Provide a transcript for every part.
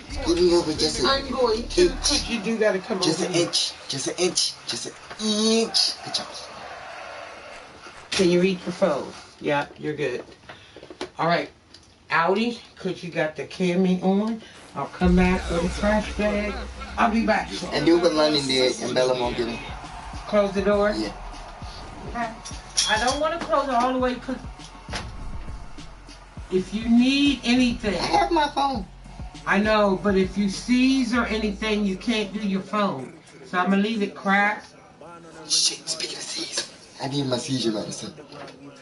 Scoot me over just I'm going to, because you do got to come just over an inch. Just an inch. Just an inch. Good job. Can you reach your phone? Yeah, you're good. All right. Audi, because you got the camera on. I'll come back with a trash bag. I'll be back. And do what London did, and Bella won't get him. Close the door? Yeah. Okay. I don't want to close it all the way, because if you need anything. I have my phone. I know, but if you seize or anything, you can't do your phone. So I'm going to leave it cracked. Shit, speaking of seize, I need my seizure medicine.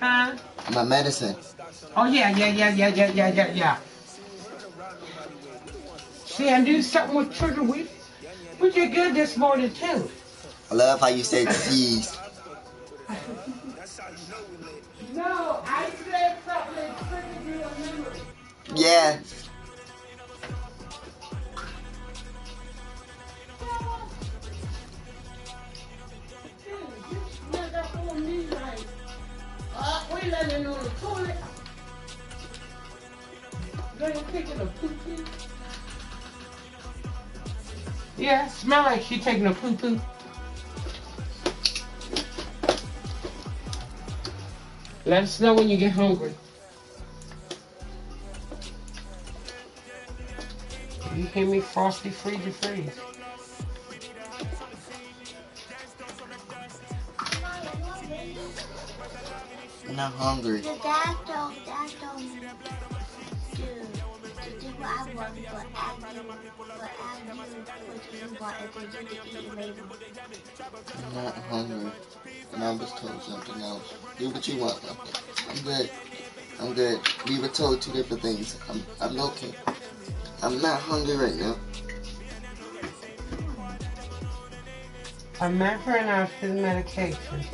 Huh? My medicine. Oh, yeah. See, I do something with trigger. We did good this morning, too. I love how you said seize. No, I said something that triggered your memory. Yeah. We landing on the toilet. Girl, you taking a poo-poo? Yeah, smell like she taking a poo-poo. Let us know when you get hungry. You hear me, Frosty Freeze? I'm not hungry. The dad don't do what I want, but I do what you want, and then you can eat later. I'm not hungry. And I was told something else. Do what you want. I'm good. We were told two different things. I'm okay. I'm not hungry right now. I met her and asked his medication.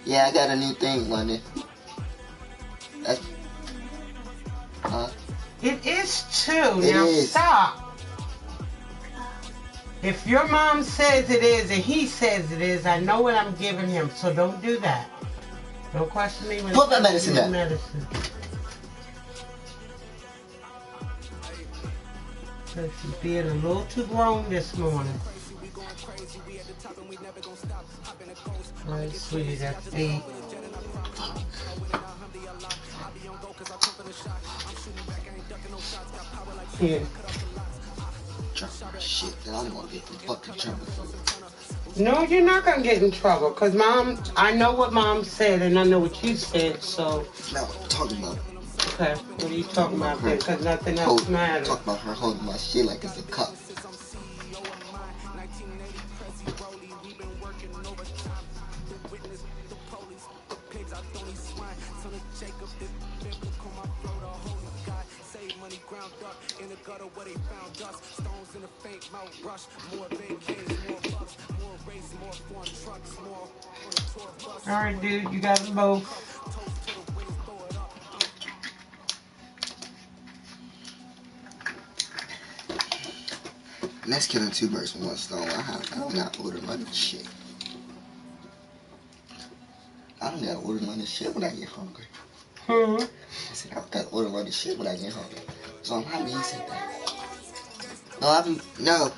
Yeah, I got a new thing, London. That's... It is too. It Now is. stop. If your mom says it is and he says it is, I know what I'm giving him, so don't do that. Don't question me when Put that medicine down. So she's being a little too grown this morning. Alright, sweetie, that's 8. Here. Shit, then I'm gonna get in fucking trouble for it. No, you're not gonna get in trouble, because Mom, I know what Mom said and I know what you said, so. Now, what I'm talking about. Okay, what are you talking about then? Because nothing else matters. Talk about her holding my shit like it's a cup. Alright, dude, you got them both. And that's killing two birds with one stone. I don't got to order none of this shit. I don't got to order none of this shit when I get hungry. I said I don't got to order none of this shit when I get hungry. So I'm happy you said that. No.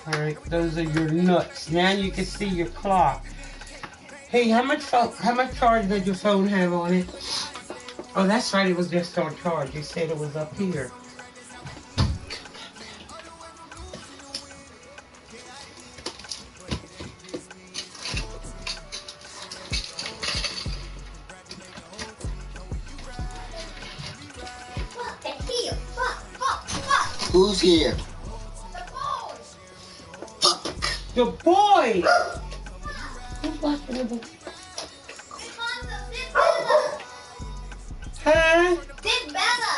Alright, those are your nuts. Now you can see your clock. Hey, how much charge did your phone have on it? Oh, that's right, it was just on charge. You said it was up here. Who's here? The boys. Who's watching the boys? Huh? This Bella.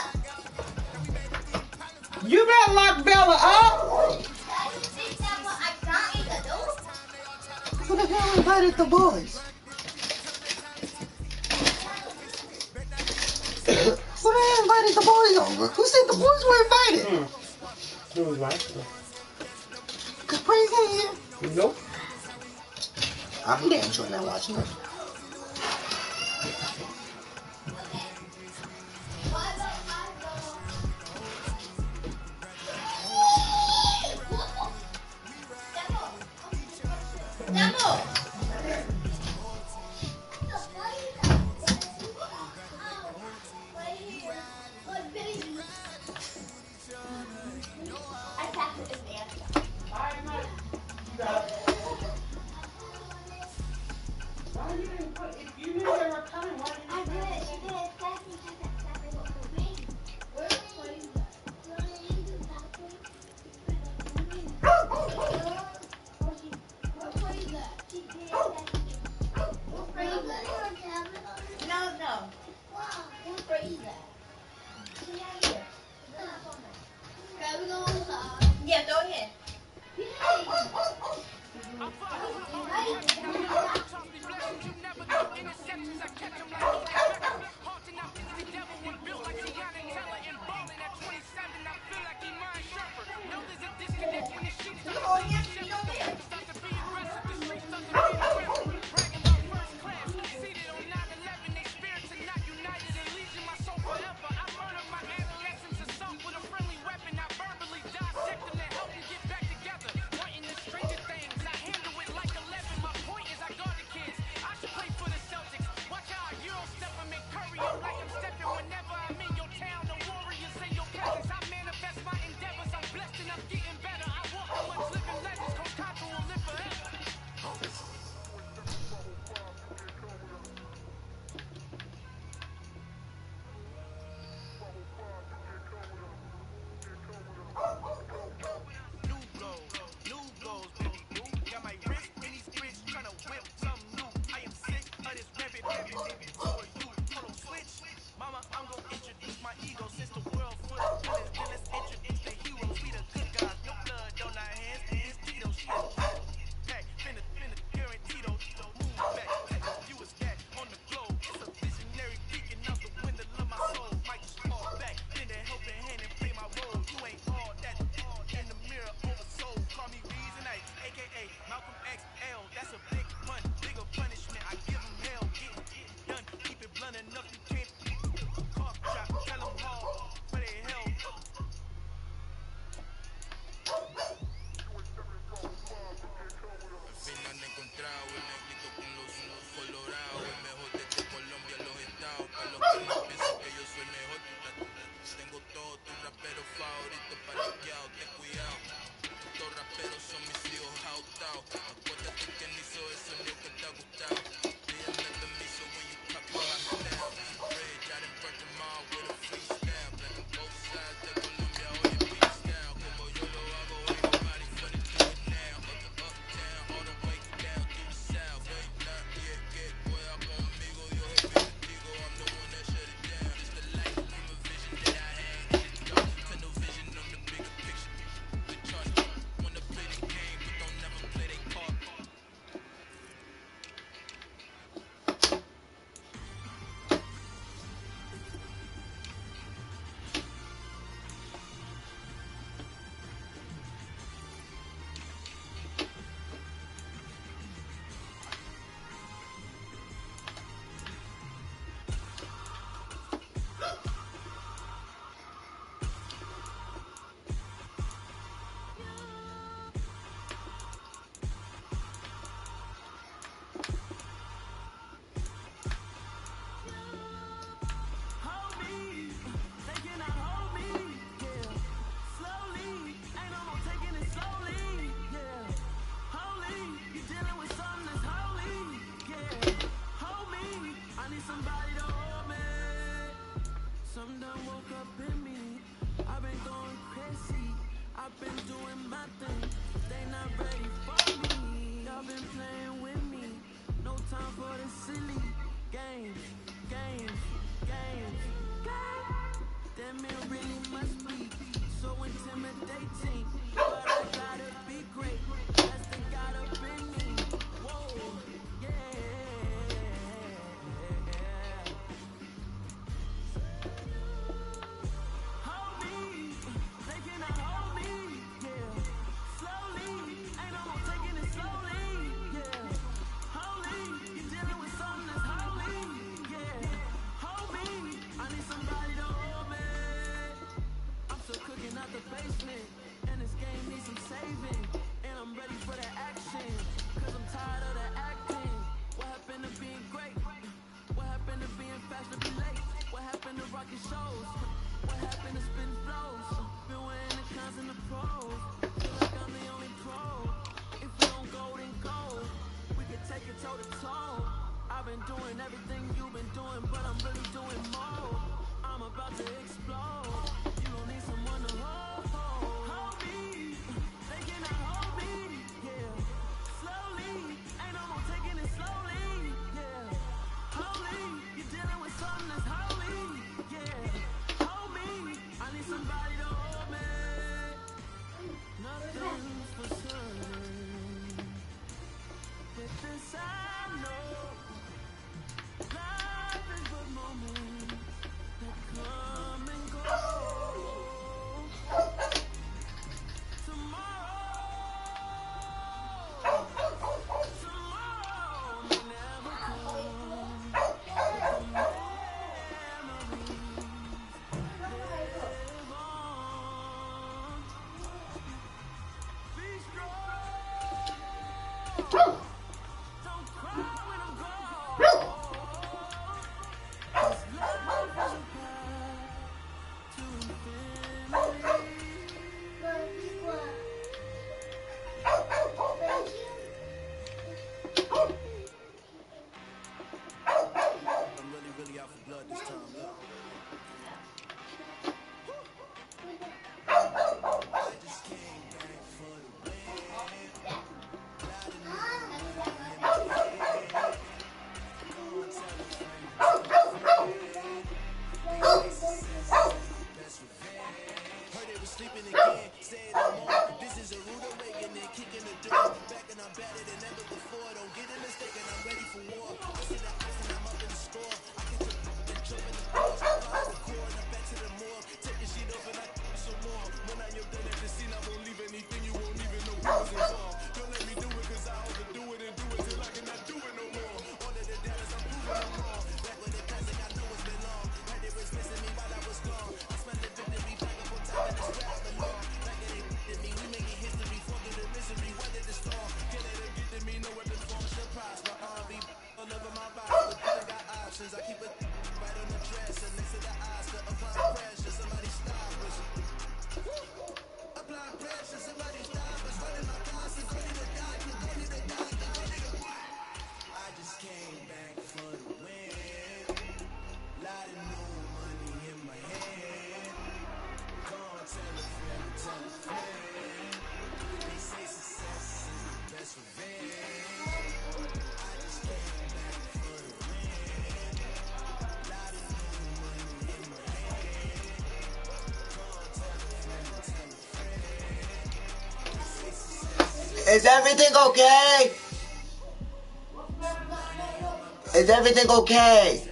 You better lock Bella up. Who the hell invited the boys? Who the hell invited the boys over? Who said the boys were invited? Who was watching? Capri's in here. Nope. I'm damn sure not watching it. Yeah, throw it in. I've been going crazy. I've been doing my thing. Is everything okay? Is everything okay?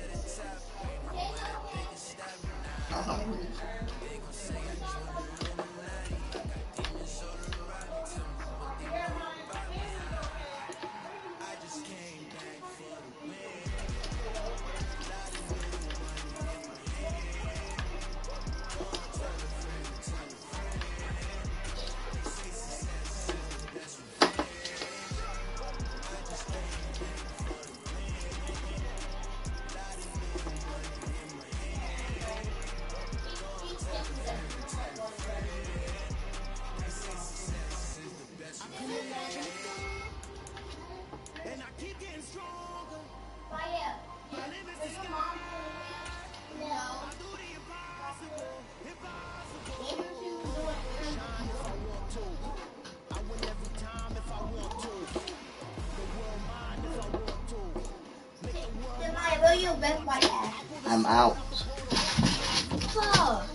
your best white ass. I'm out. Fuck.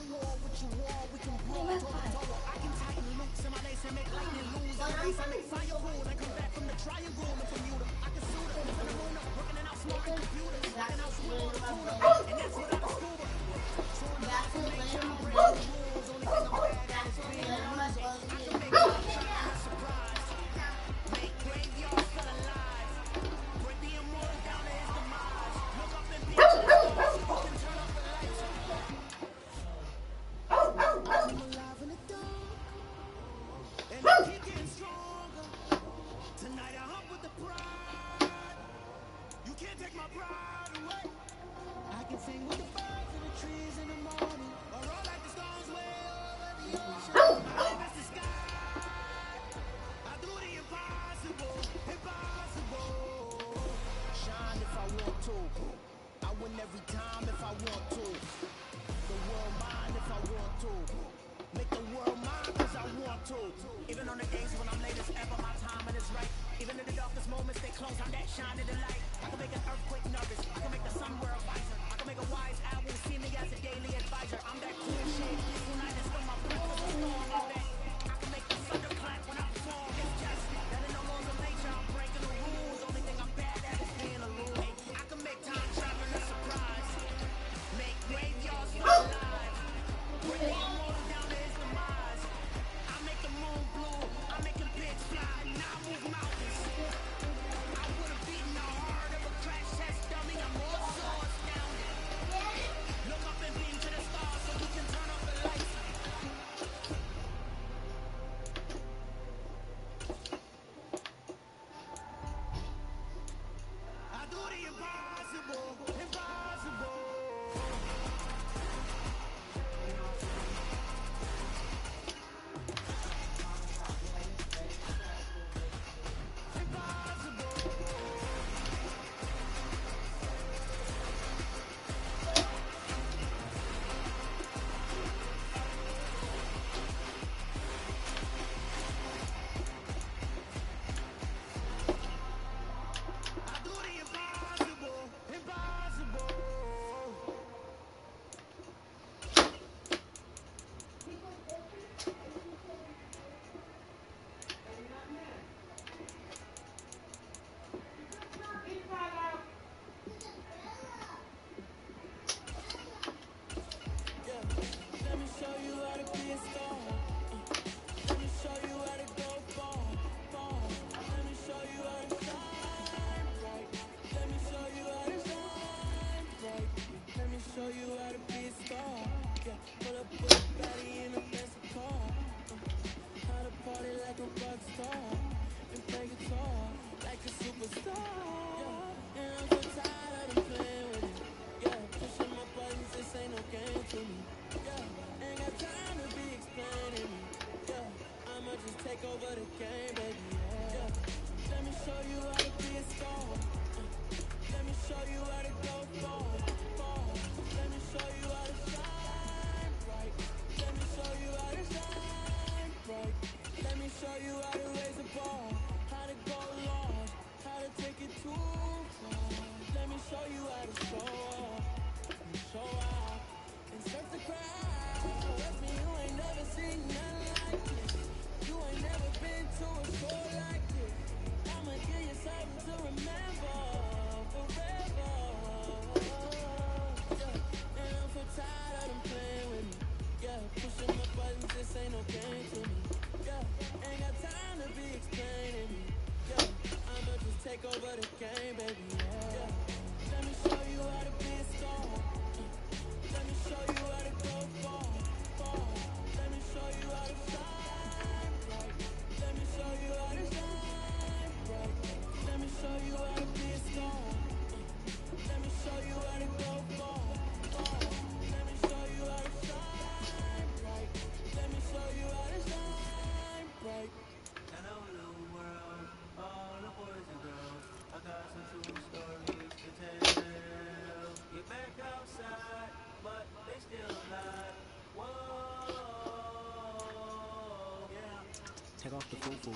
Take off the foo-foo,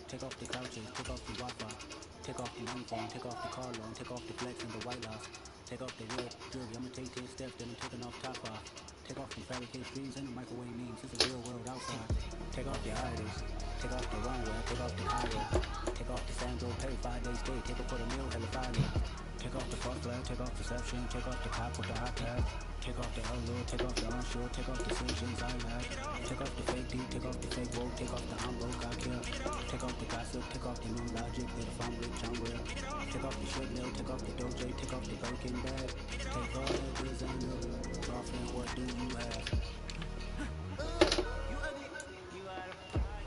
take off the cloud chase, take off the Wi-Fi, take off the uniform, take off the car loan, take off the flex and the white loss, Take off the real jewelry. I'ma take 10 steps, then I'm taking off top off. Take off the fabricated dreams and the microwave memes. It's the real world outside. Take off your idols. Take off the runway. Take off the Cairo. Take off the Sandro pay. 5 days stay. Take it for the meal. Hella fire. Take off the false flag. Take off deception. Take off the cop with the iPad. Take off the allure. Take off the unsure. Take off decisions I had. Take off the fake deep. Take off the fake woke. Take off the I'm broke. I care. Take off the gossip. Take off the new logic. That if I'm rich, I'm real. Take off the shit mill. Take off the doje. Take off the Birkin bag. Take all that designer. Girlfriend, what do you have? You ugly. You out of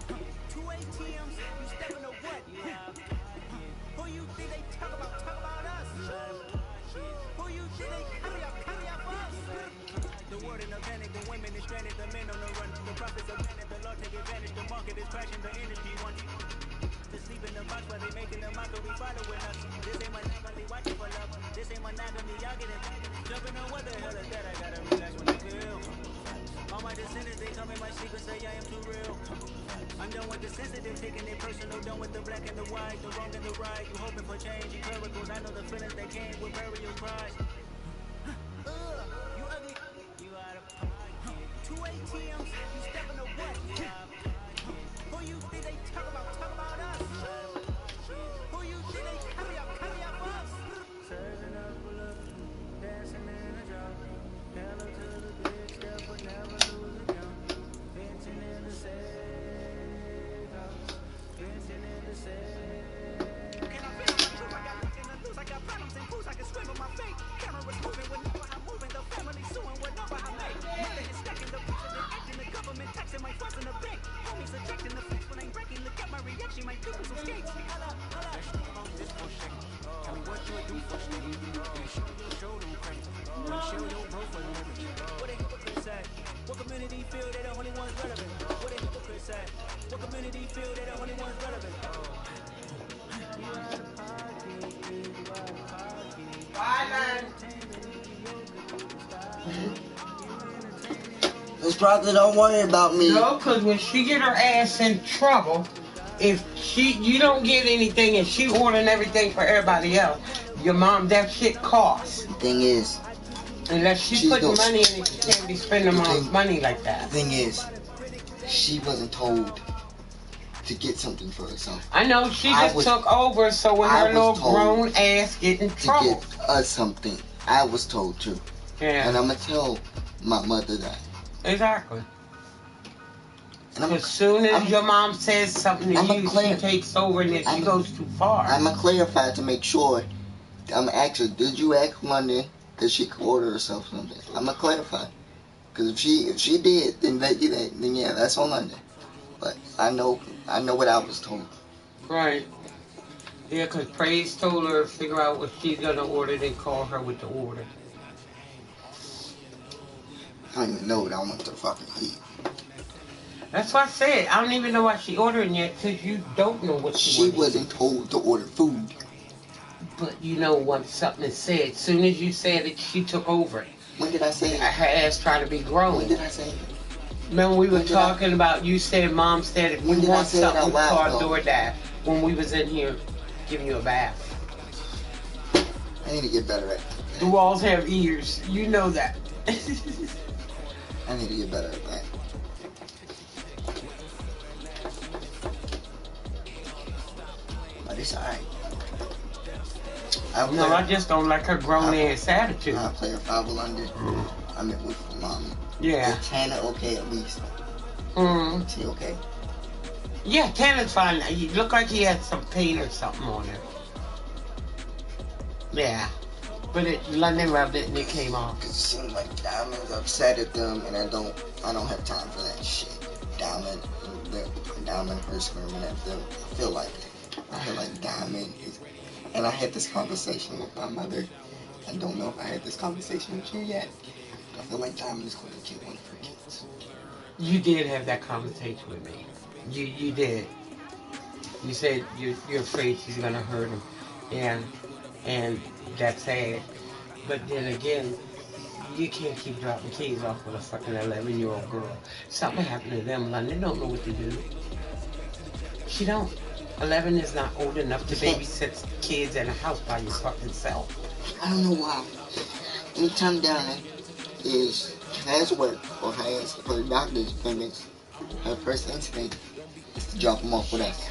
pocket. 2 ATMs. You stepping to what? You out of pocket. Who you think they talk about? Talk about us. You out of pocket. Who you think they carry up us? The word in a panic. The women is stranded. The men on the run. The profits are planted. The law take advantage. The market is crashing. The industry wants to sleep in the box while they making a mockery following us. This ain't monogamy, watching for love. This ain't monogamy, y'all get it. Jumping on what the hell is that? I gotta relax when I feel. All my descendants, they come in my secret, say I am too real. I'm done with the sensitive, taking it personal. Done with the black and the white, the wrong and the right. You hoping for change, you clericals. I know the feelings that came with burial cries. You ugly, you out of pocket. 2 ATMs, you stepping to what? Who you think they talk about? Talk about us. Who you think they carry up us? Serving up a look, dancing in a drop. Hello to the big step, but never lose a count. Venting in the safe house. Venting in the safe. Can I feel my truth? I got nothing to lose. I got problems and booze. I can swim with my fate. Cameras moving whenever I'm moving. The family suing whenever I make. Mother is stacking the president, acting the government, taxing my funds in the bank. Homies ejecting the fence when I'm breaking. Look at my reaction. My pupils will skate. This for shit. Tell me what you would do for shit. Show them crazy. Show your profile image. What a hypocrite say. What community feel they the only ones relevant? What a hypocrite say. What community feel they the only ones relevant? Miss Proctor, don't worry about me. No, because when she get her ass in trouble, if you don't get anything and she ordering everything for everybody else, your mom, that shit costs. The thing is, unless she's putting money in it, she can't be spending mom's money like that. The thing is, she wasn't told to get something for herself. I know, she just took over, so when her little grown ass get in trouble. To get us something. I was told to. Yeah. And I'm going to tell my mother that. Exactly. As soon as your mom says something to you, she takes over and then she goes too far. I'm going to clarify to make sure. I'm actually, did you ask London that she could order herself something? I'm going to clarify. Because if she did, then yeah, that's on London. But I know what I was told. Right. Yeah, because Praise told her to figure out what she's going to order, then call her with the order. I don't even know what I want to fucking eat. That's what I said. I don't even know what she ordering yet, because you don't know what she wasn't told to order food. But you know once something is said, as soon as you said it, she took over it. When did I say it? Her ass tried to be grown. When did I say it? Remember we were talking about, you said, Mom said, if you want something, call DoorDash. When we was in here giving you a bath. I need to get better at that. The walls have ears. You know that. I need to get better at that. But it's alright. No, I just don't like her grown ass attitude. I'll play her 5 London. I met with Mom. Yeah. Is Tanner okay at least? Is he okay? Yeah, Tanner's fine. He looked like he had some pain or something on him. Yeah. But London rubbed it and it came off. Cause it seems like Diamond's upset at them, and I don't have time for that shit. Diamond, her screaming at them. I feel like Diamond is. And I had this conversation with my mother. I don't know if I had this conversation with you yet. But I feel like Diamond is going to kill one of her kids. You did have that conversation with me. You did. You said you're afraid she's gonna hurt him. And that's sad. But then again, you can't keep dropping kids off with a fucking 11-year-old girl. Something happened to them, London don't know what to do. She don't. 11 is not old enough to babysit kids in a house by your fucking self. I don't know why. Anytime Donna has work or has her doctor's appointments, her first instinct is to drop them off with us.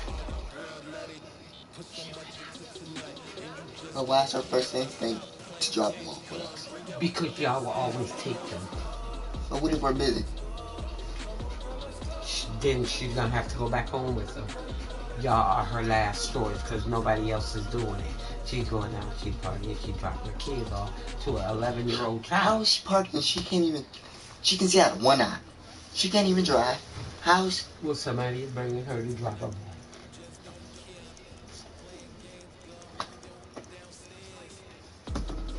But why is her first instinct to drop them off with us? Because y'all will always take them. But what if we're busy? Then she's gonna have to go back home with them. Y'all are her last choice because nobody else is doing it. She's going out, she's partying, she's dropping her kids off to an 11-year-old How child. is she parking? She can see out of one eye. She can't even drive. How's? Well, somebody is bringing her to drop them off.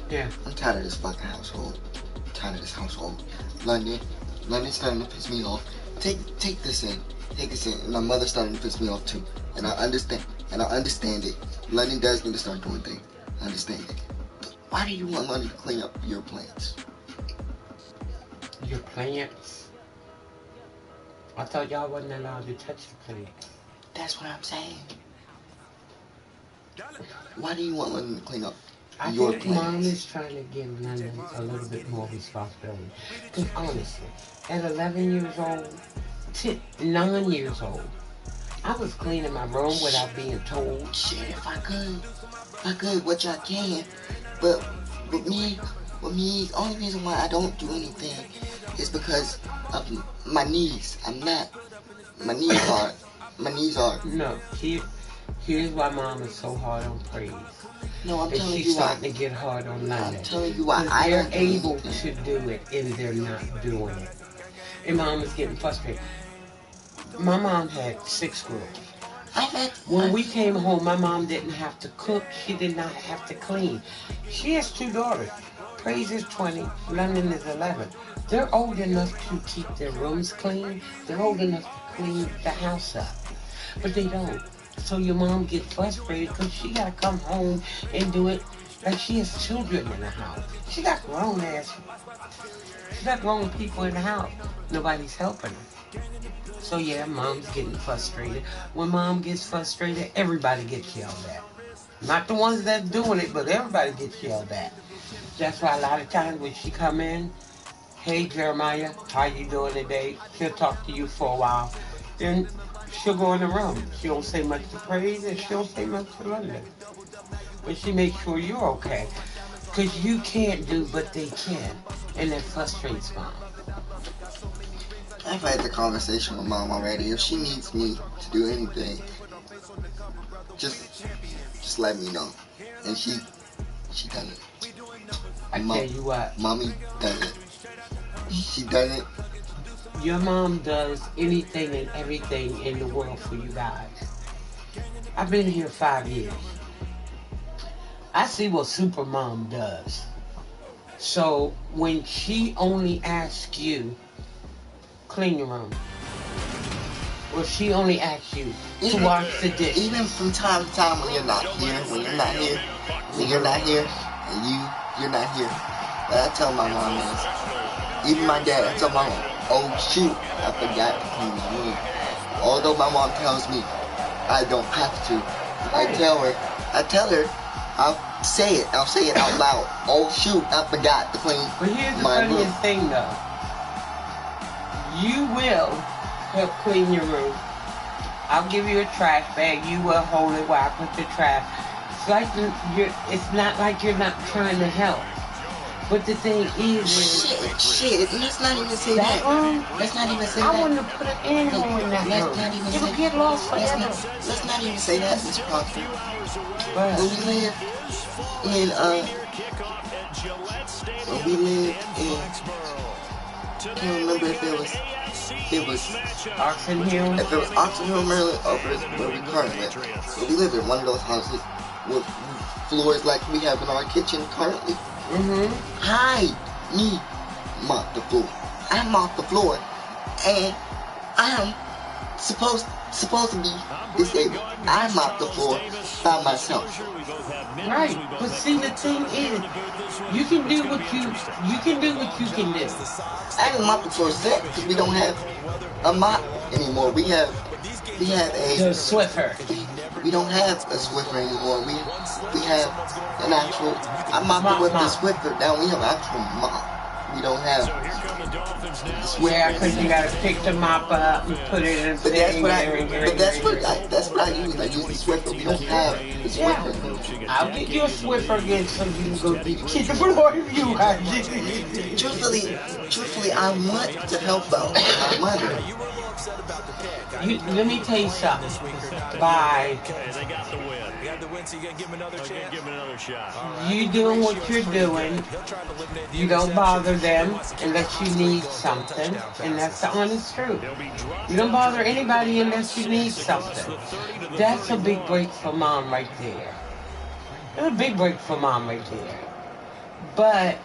Yeah. I'm tired of this fucking household. I'm tired of this household. London's starting to piss me off. Take this in. Take this in. And my mother's starting to piss me off too. And I understand it. London does need to start doing things. I understand it. But why do you want London to clean up your plants? Your plants? I thought y'all wasn't allowed to touch the plants. That's what I'm saying. Why do you want London to clean up I your think plants? Mom is trying to give London a little bit more responsibility. Because honestly, at 11 years old, 9 years old, I was cleaning my room without being told. Shit, if I could, which I can. But with me, only reason why I don't do anything is because of my knees. My knees are. No, here's why Mom is so hard on praise. No, I'm And telling she's you why. starting to get hard on London. I'm telling you why. Because they're don't do able anything. to do it and they're not doing it. And Mom is getting frustrated. My mom had 6 girls. When we came home, my mom didn't have to cook. She did not have to clean. She has 2 daughters. Praise is 20. London is 11. They're old enough to keep their rooms clean. They're old enough to clean the house up. But they don't. So your mom gets frustrated because she got to come home and do it like she has children in the house. She got grown people in the house. Nobody's helping her. So yeah, Mom's getting frustrated. When Mom gets frustrated, everybody gets yelled at. Not the ones that's doing it, but everybody gets yelled at. That's why a lot of times when she come in, hey Jeremiah, how you doing today? She'll talk to you for a while. Then she'll go in the room. She don't say much to Praise and she don't say much to London. But she makes sure you're okay. Because you can't do, but they can. And that frustrates Mom. I've had the conversation with Mom already. If she needs me to do anything, just let me know. And she does it. I tell you what. Mommy does it. She does it. Your mom does anything and everything in the world for you guys. I've been here 5 years. I see what Super Mom does. So when she only asks you, clean your room. Or she only asks you to wash the dishes. Even from time to time when you're not here, and you're not here, what I tell my mom is, even my dad, I tell my mom, oh shoot, I forgot to clean my room. Although my mom tells me I don't have to, I tell her, I'll say it out loud. Oh shoot, I forgot to clean But here's the my room. funniest thing though. You will help clean your room. I'll give you a trash bag. You will hold it while I put the trash. It's not like you're not trying to help. But the thing is, Shit, let's not even say that. Let's not even say that. I want to put an animal in that room. It'll get lost forever. Let's not even say that, Miss Proctor. But When we lived in, I can't remember if it was Oxon Hill. If it was Oxon Hill, Maryland, or if it was where we currently live. But we live in one of those houses with floors like we have in our kitchen currently. Me mop the floor. I mop the floor, and I'm supposed to be disabled. I mop the floor by myself. Right, but see the thing is, you can do what you can do. I didn't mop the floor set because we don't have a mop anymore. We have The Swiffer. We don't have a Swiffer anymore. We have an actual. I mop it with the Swiffer. Now we have actual mop. We don't have the Swiffer. Yeah, because you gotta pick the mop up and put it in a But that's thing. that's what I use. I use the Swiffer. We don't have the Swiffer. Yeah. I'll get you a Swiffer again so you can go get the floor if you want. Truthfully, I want to help out my mother. Let me tell you something. Bye. You doing what you're doing. You don't bother them unless you need something. And that's the honest truth. You don't bother anybody unless you need something. That's a big break for mom right there. That's a big break for mom right there. But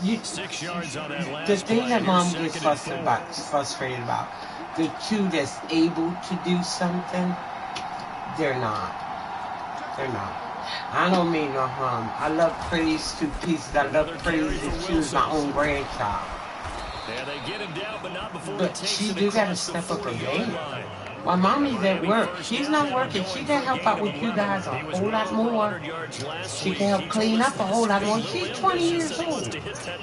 the thing that mom gets frustrated about, the two that's able to do something, they're not. They're not. I don't mean no harm. I love Praise to pieces. I love Praise to choose my own grandchild. But she do gotta step up her game. While mommy's at work, she's not working. She can help out with you guys a whole lot more. She can help clean up a whole lot more. She's 20 years old.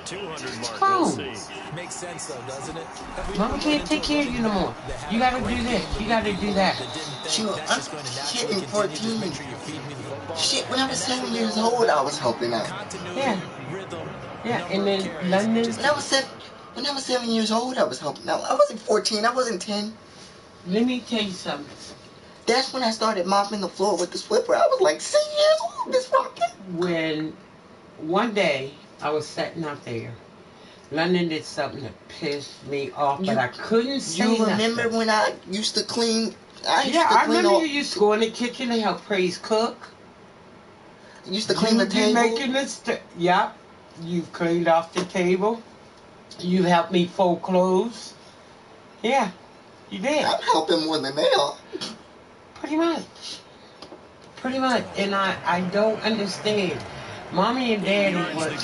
She's grown. Makes sense though, doesn't it? Mama can't take care of you no more. You gotta do this. You gotta do that. Shoot, I'm hitting 14. Shit, when I was 7 years old, I was helping out. Yeah. Yeah, and then London. When I was 7 years old, I was helping out. I wasn't 14. I wasn't 10. Let me tell you something. That's when I started mopping the floor with the Swiffer. I was like 6 years old. This rocking. When one day I was sitting out there, London did something that pissed me off, but I couldn't say nothing. You remember when I used to clean? I remember you used to go in the kitchen and help Praise cook. You used to clean the table. Making this yep. You've cleaned off the table. You helped me fold clothes. Yeah, you did. I'm helping more than they are. Pretty much. Pretty much. And I don't understand. Mommy and Daddy was...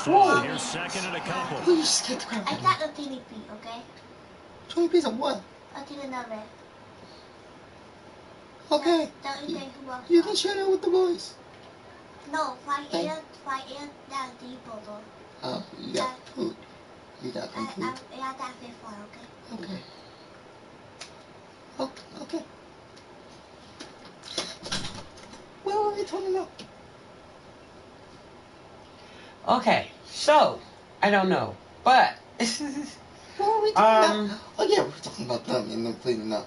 Whoa. Who you scared the crap I out got a tiny piece, okay? 20 pieces of what? A tiny number. Okay. Don't you think who else? You can share that with the boys. No, 5 that's the bottle. Oh, you got food. You got some food. Yeah, that's before, okay? Okay. Oh, okay. What were we talking about? Okay, so, I don't know, but... What were we talking about? Oh, yeah, we're talking about them and them cleaning up.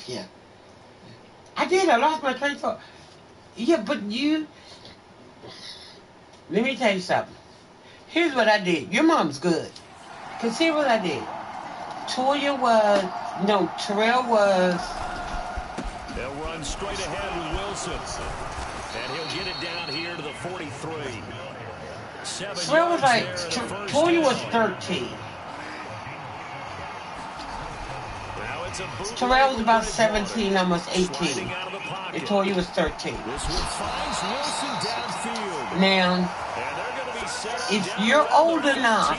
Yeah. I lost my train of thought. Yeah, but you... Let me tell you something. Here's what I did. Your mom's good. Because here's what I did. Terrell was... They'll run straight ahead with Wilson. And he'll get it down here to the 43. Terrell was like... Toya was 13. Terrell was about 17, almost 18. And Toya was 13. Now, if you're old enough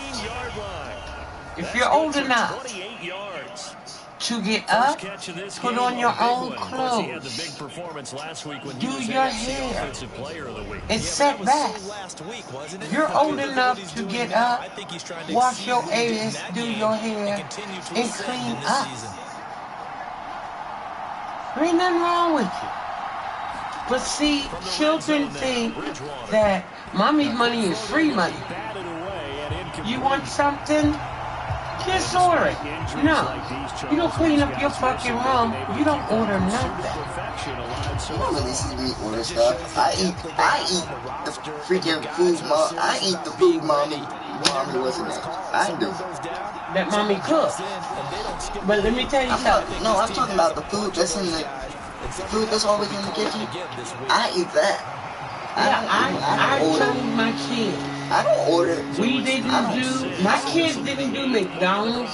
to get up, put on your own clothes, do your hair, and set back. You're old enough to get up, wash your ass, do your hair, and clean up. There ain't nothing wrong with you. But see, children think that mommy's money is free money. You want something? Just order it. No. You don't clean up your fucking room. You don't order nothing. You don't really see me order stuff. I eat the freaking food mom. I eat the food mommy wasn't there. I do. That mommy cooked. But let me tell you something. I'm talking about the food that's in the food that's always in the kitchen. I eat that. Yeah, I told my kids. I don't order. My kids didn't do McDonald's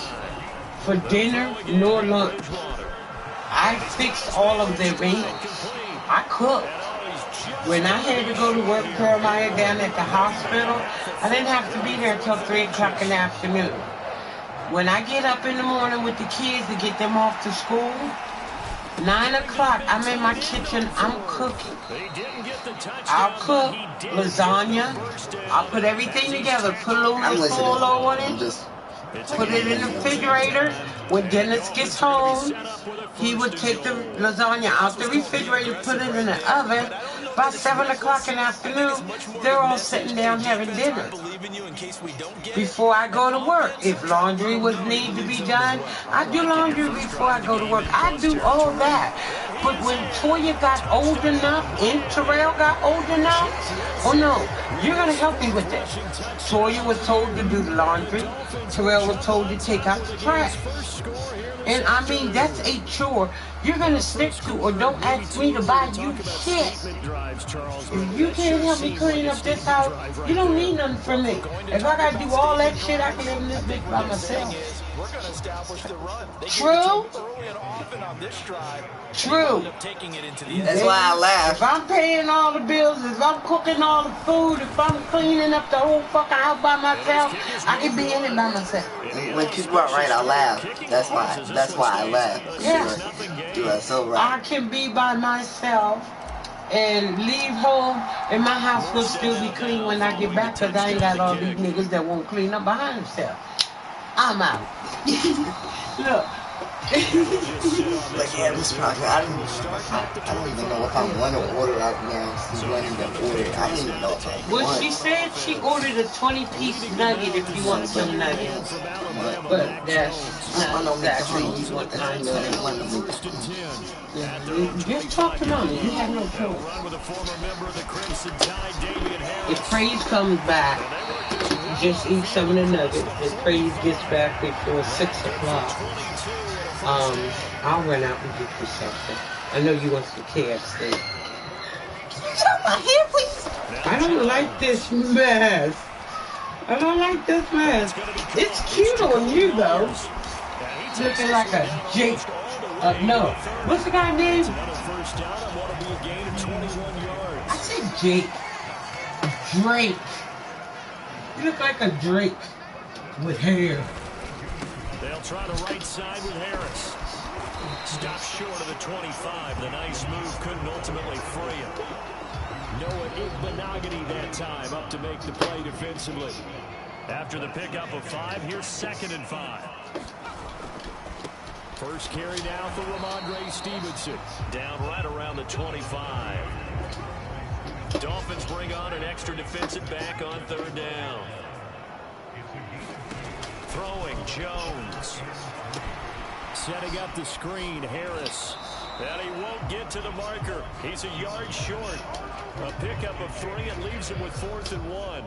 for dinner nor lunch. I fixed all of their meals. I cooked. When I had to go to work, Jeremiah, down at the hospital, I didn't have to be there until 3 o'clock in the afternoon. When I get up in the morning with the kids to get them off to school, 9 o'clock, I'm in my kitchen, I'm cooking. I'll cook lasagna. I'll put everything together, put a little soil on it, put it in the refrigerator. When Dennis gets home, he would take the lasagna out the refrigerator, put it in the oven. About 7 o'clock in the afternoon, they're all sitting down having dinner. Before I go to work, if laundry would need to be done, I do laundry before I go to work. I do all that. But when Toya got old enough and Terrell got old enough, oh no, you're going to help me with this. Toya was told to do the laundry. Terrell was told to take out the trash. And I mean, that's a chore you're going to stick to, or don't ask me to buy you shit. If you can't help me clean up this house, you don't need nothing from me. If I got to do all that shit, I can live in this bitch by myself. True? True. That's why I laugh. If I'm paying all the bills, if I'm cooking all the food, if I'm cleaning up the whole fucking house by myself, I can be in it by myself. When people are right, I laugh. That's why I laugh. Yeah. You are so right. I can be by myself and leave home, and my house will still be clean when I get back, because I ain't got all these niggas that won't clean up behind themselves. I'm out. Look. Like, yeah, this project, I don't even know if I want to order out now. She's running the order. I don't even know if I want. Well, she said she ordered a 20-piece nugget if you want some nuggets. But that's not exactly what kind of. Just talk to mommy. You have no choice. If Praise comes back, just eat some of the nuggets. If Praise gets back before 6 o'clock, I'll run out and get you something. I know you want some KFC. Can you turn my hair, please? I don't like this mess. I don't like this mess. It's cute on you, though. Looking like a Jake. No. What's the guy's name? I said Jake. Drake. You look like a Drake with hair. They'll try the right side with Harris. Stop short of the 25. The nice move couldn't ultimately free him. Noah Igbenogany that time up to make the play defensively. After the pickup of 5, here's 2nd and 5. First carry now for Ramondre Stevenson. Down right around the 25. Dolphins bring on an extra defensive back on 3rd down. Throwing Jones. Setting up the screen, Harris. And he won't get to the marker. He's a yard short. A pickup of 3 and leaves him with 4th and 1.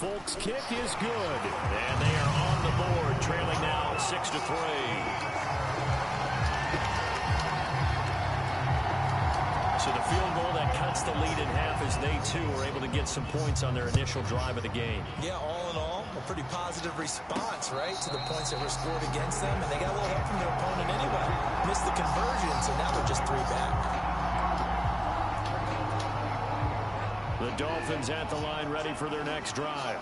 Folks' kick is good. And they are on the board, trailing now 6-3. So the field goal that cuts the lead in half as they, too, were able to get some points on their initial drive of the game. Yeah, all in all, a pretty positive response, right, to the points that were scored against them. And they got a little help from their opponent anyway. Missed the conversion, so now they're just 3 back. The Dolphins at the line ready for their next drive.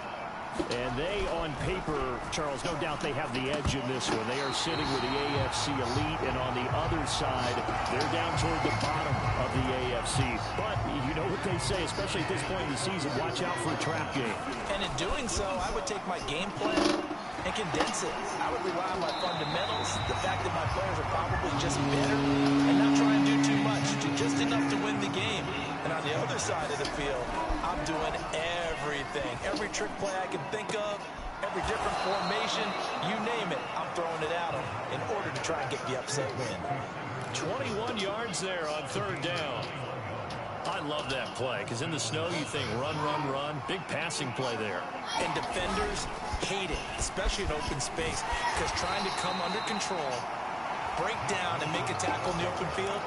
And they, on paper, Charles, no doubt they have the edge in this one. They are sitting with the AFC elite, and on the other side, they're down toward the bottom of the AFC. But you know what they say, especially at this point in the season, watch out for a trap game. And in doing so, I would take my game plan and condense it. I would rely on my fundamentals, the fact that my players are probably just better, and not try and do too much, do just enough to win the game. And on the other side of the field, I'm doing everything. Every trick play I can think of, every different formation, you name it, I'm throwing it at them in order to try and get the upset win. 21 yards there on 3rd down. I love that play, because in the snow you think run, run, run. Big passing play there. And defenders hate it, especially in open space, because trying to come under control, break down and make a tackle in the open field,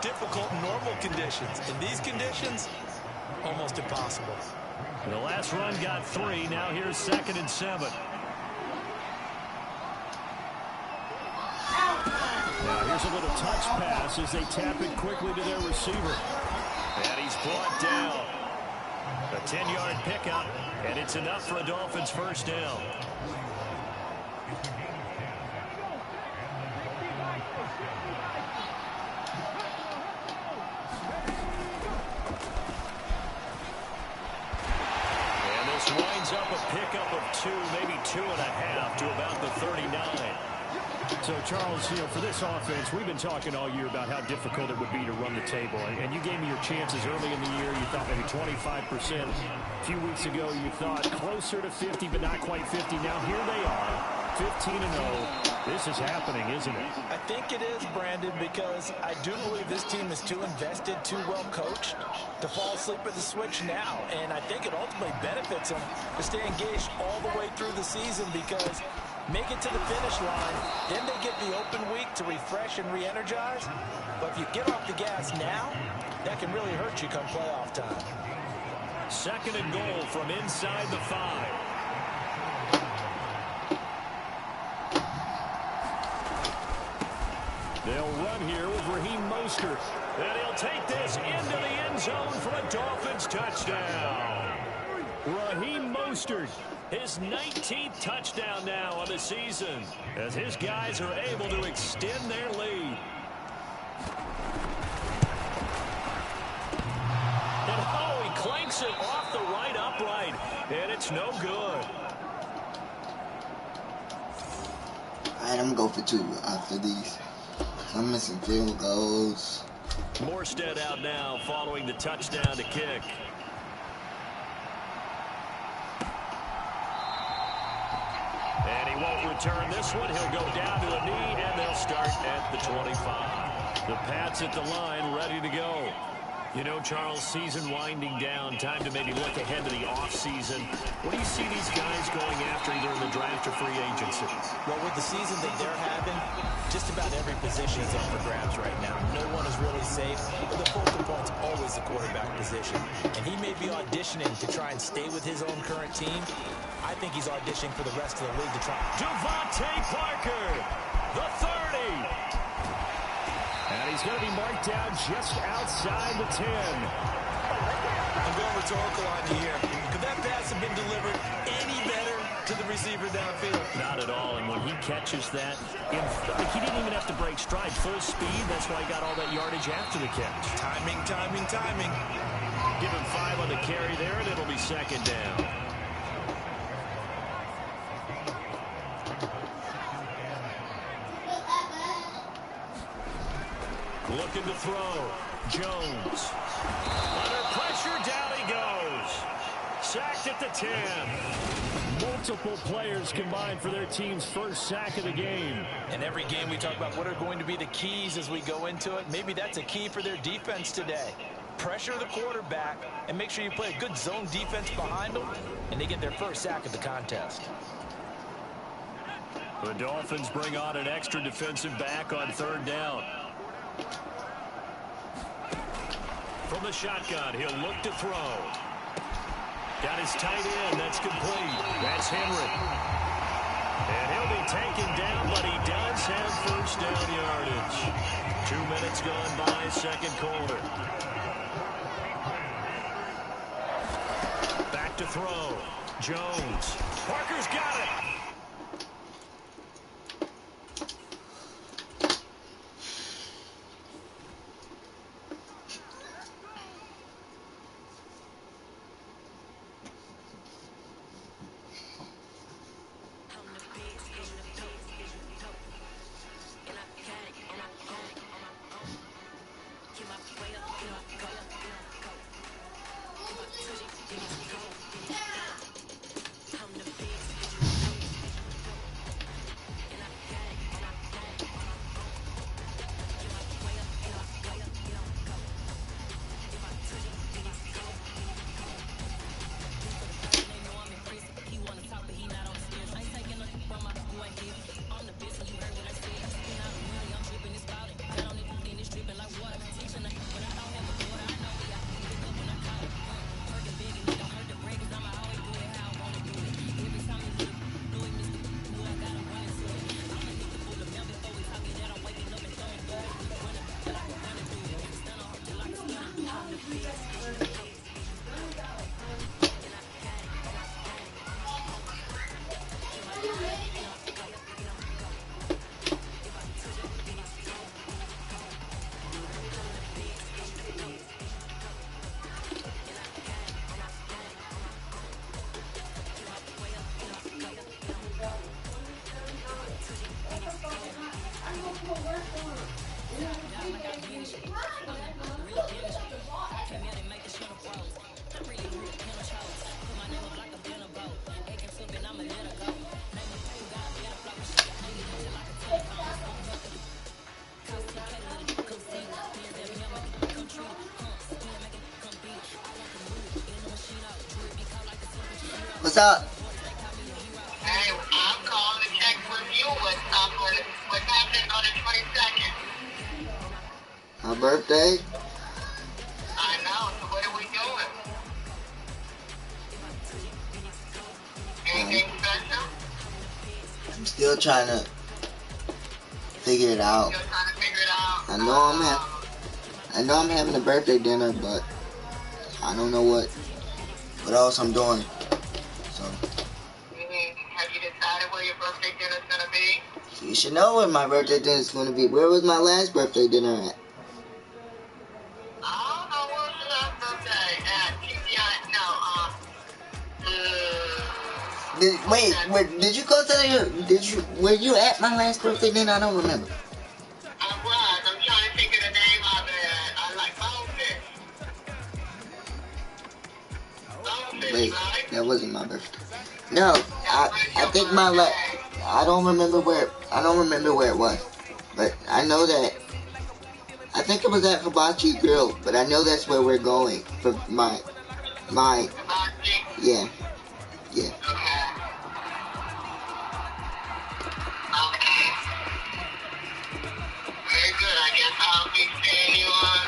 difficult in normal conditions. In these conditions, almost impossible. The last run got 3. Now here's 2nd and 7. Now here's a little touch pass as they tap it quickly to their receiver. And he's brought down. A A 10-yard pickup, and it's enough for a Dolphins first down. And this winds up a pickup of 2, maybe 2.5 to about the 39. So, Charles, for this offense, we've been talking all year about how difficult it would be to run the table. And you gave me your chances early in the year. You thought maybe 25%. A few weeks ago, you thought closer to 50, but not quite 50. Now, here they are, 15-0. This is happening, isn't it? I think it is, Brandon, because I do believe this team is too invested, too well coached to fall asleep at the switch now. And I think it ultimately benefits them to stay engaged all the way through the season because make it to the finish line, then they get the open week to refresh and re-energize. But if you get off the gas now, that can really hurt you come playoff time. 2nd and goal from inside the 5. They'll run here with Raheem Mostert. And he'll take this into the end zone for a Dolphins touchdown. Raheem Mostert, his 19th touchdown now of the season, as his guys are able to extend their lead. And oh, he clanks it off the right upright, and it's no good. All right, I'm going to go for 2 after these. I'm missing field goals. Morstead out now following the touchdown to kick. And he won't return this one. He'll go down to a knee, and they'll start at the 25. The Pats at the line, ready to go. You know, Charles, season winding down, time to maybe look ahead to the offseason. What do you see these guys going after either in the draft or free agency? Well, with the season that they're having, just about every position is up for grabs right now. No one is really safe, but the focal point's always the quarterback position. And he may be auditioning to try and stay with his own current team. I think he's auditioning for the rest of the league to try. Devontae Parker, the 30. And he's going to be marked down just outside the 10. I'm going rhetorical on you here. Could that pass have been delivered any better to the receiver downfield? Not at all. And when he catches that, he didn't even have to break stride. Full speed. That's why he got all that yardage after the catch. Timing, timing, timing. Give him 5 on the carry there, and it'll be 2nd down. Looking to throw. Jones. Under pressure, down he goes. Sacked at the 10. Multiple players combined for their team's first sack of the game. And every game we talk about what are going to be the keys as we go into it. Maybe that's a key for their defense today. Pressure the quarterback and make sure you play a good zone defense behind them, and they get their first sack of the contest. The Dolphins bring on an extra defensive back on 3rd down. From the shotgun, he'll look to throw. Got his tight end. That's complete. That's Henry. And he'll be taken down, but he does have first down yardage. 2 minutes gone by, 2nd quarter. Back to throw. Jones. Parker's got it. What's up? Hey, I'm calling to check with you what's happening on the 22nd. My birthday? I know, so what are we doing? Anything special? I'm still trying to figure it out. Still trying to figure it out? I know I'm having a birthday dinner, but I don't know what else I'm doing. So Have you decided where your birthday dinner's gonna be? you should know where my birthday dinner is going to be. Where was my last birthday dinner at? I don't know, where's your last birthday? At TCI? Did you go to were you at my last birthday dinner? I don't remember. I was. I'm trying to think of the name of it. I like Bonefish. Wait, Right? that wasn't my birthday. No, I think I don't remember where it was, but I know that I think it was at Hibachi Grill, but I know that's where we're going for my yeah. Okay. Very good. I guess I'll be seeing you on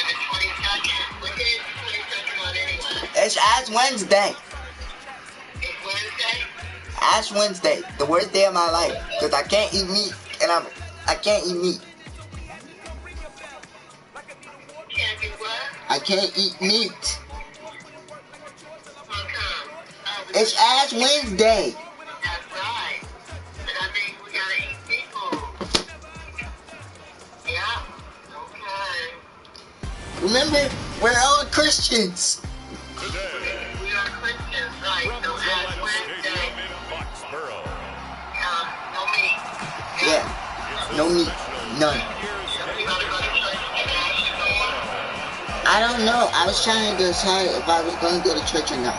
the 22nd. What day is the 22nd on anyway? It's Ash Wednesday. It's Wednesday? Ash Wednesday, the worst day of my life, because I can't eat meat, and I can't eat meat. Can't do what? I can't eat meat. Okay. It's Ash Wednesday. That's right. But that means we gotta eat people. Yeah. Okay. Remember, we're all Christians. We are Christians, right? So Ash Wednesday. No meat. Yeah, no meat, none. You gotta go to church and Ash is on. I don't know. I was trying to decide if I was going to go to church or not.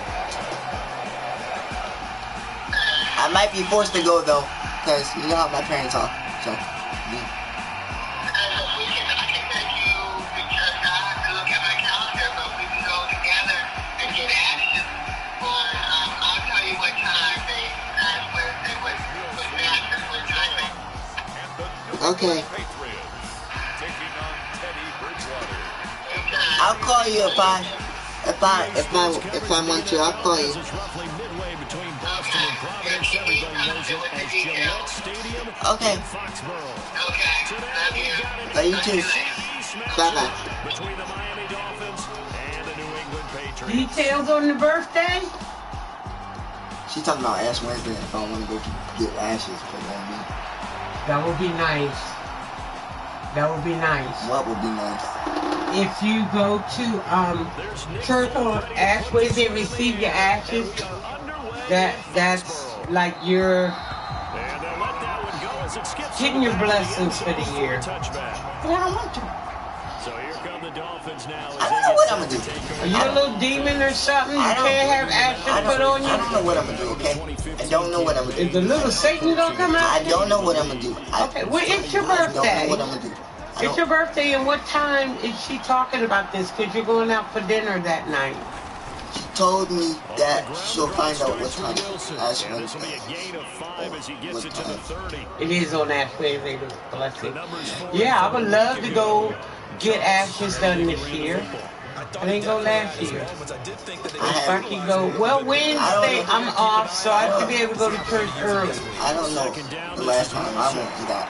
I might be forced to go though, because you know how my parents are. So, yeah. I can take you to church. I have to look at my calendar, but we can go together and get action. But I'll tell you what time they ask Wednesday with action with timing. Okay. I'll call you if I want to. I'll call you. Okay. Love you too. Bye bye. Details on the birthday? She's talking about Ash Wednesday if I want to go get ashes for me. That would be nice. That would be nice. What would be nice? If you go to church on Ash Wednesday and receive your ashes, that's like you're getting your blessings for the year. But I don't want to. So here come the Dolphins now. I don't know what I'm gonna do. Are you a little demon or something? You can't have ashes put on you? I don't know what I'm gonna do, okay? I don't know what I'm gonna do. Is the little Satan gonna come out? I don't know what I'm gonna do. Okay, well, it's your I don't know birthday. what I'm gonna do. It's your birthday, and what time is she talking about this? Because you're going out for dinner that night. She told me that she'll find out what time Ash And this will be Wednesday a gain of 5 as he gets it to the 30. It is on Ash Wednesday, the blessing. Yeah, I would love to go get ashes done this year. I didn't go last year. If I could go, well, Wednesday I'm off, so I have to be able to go to church early. I don't know the last time I went and got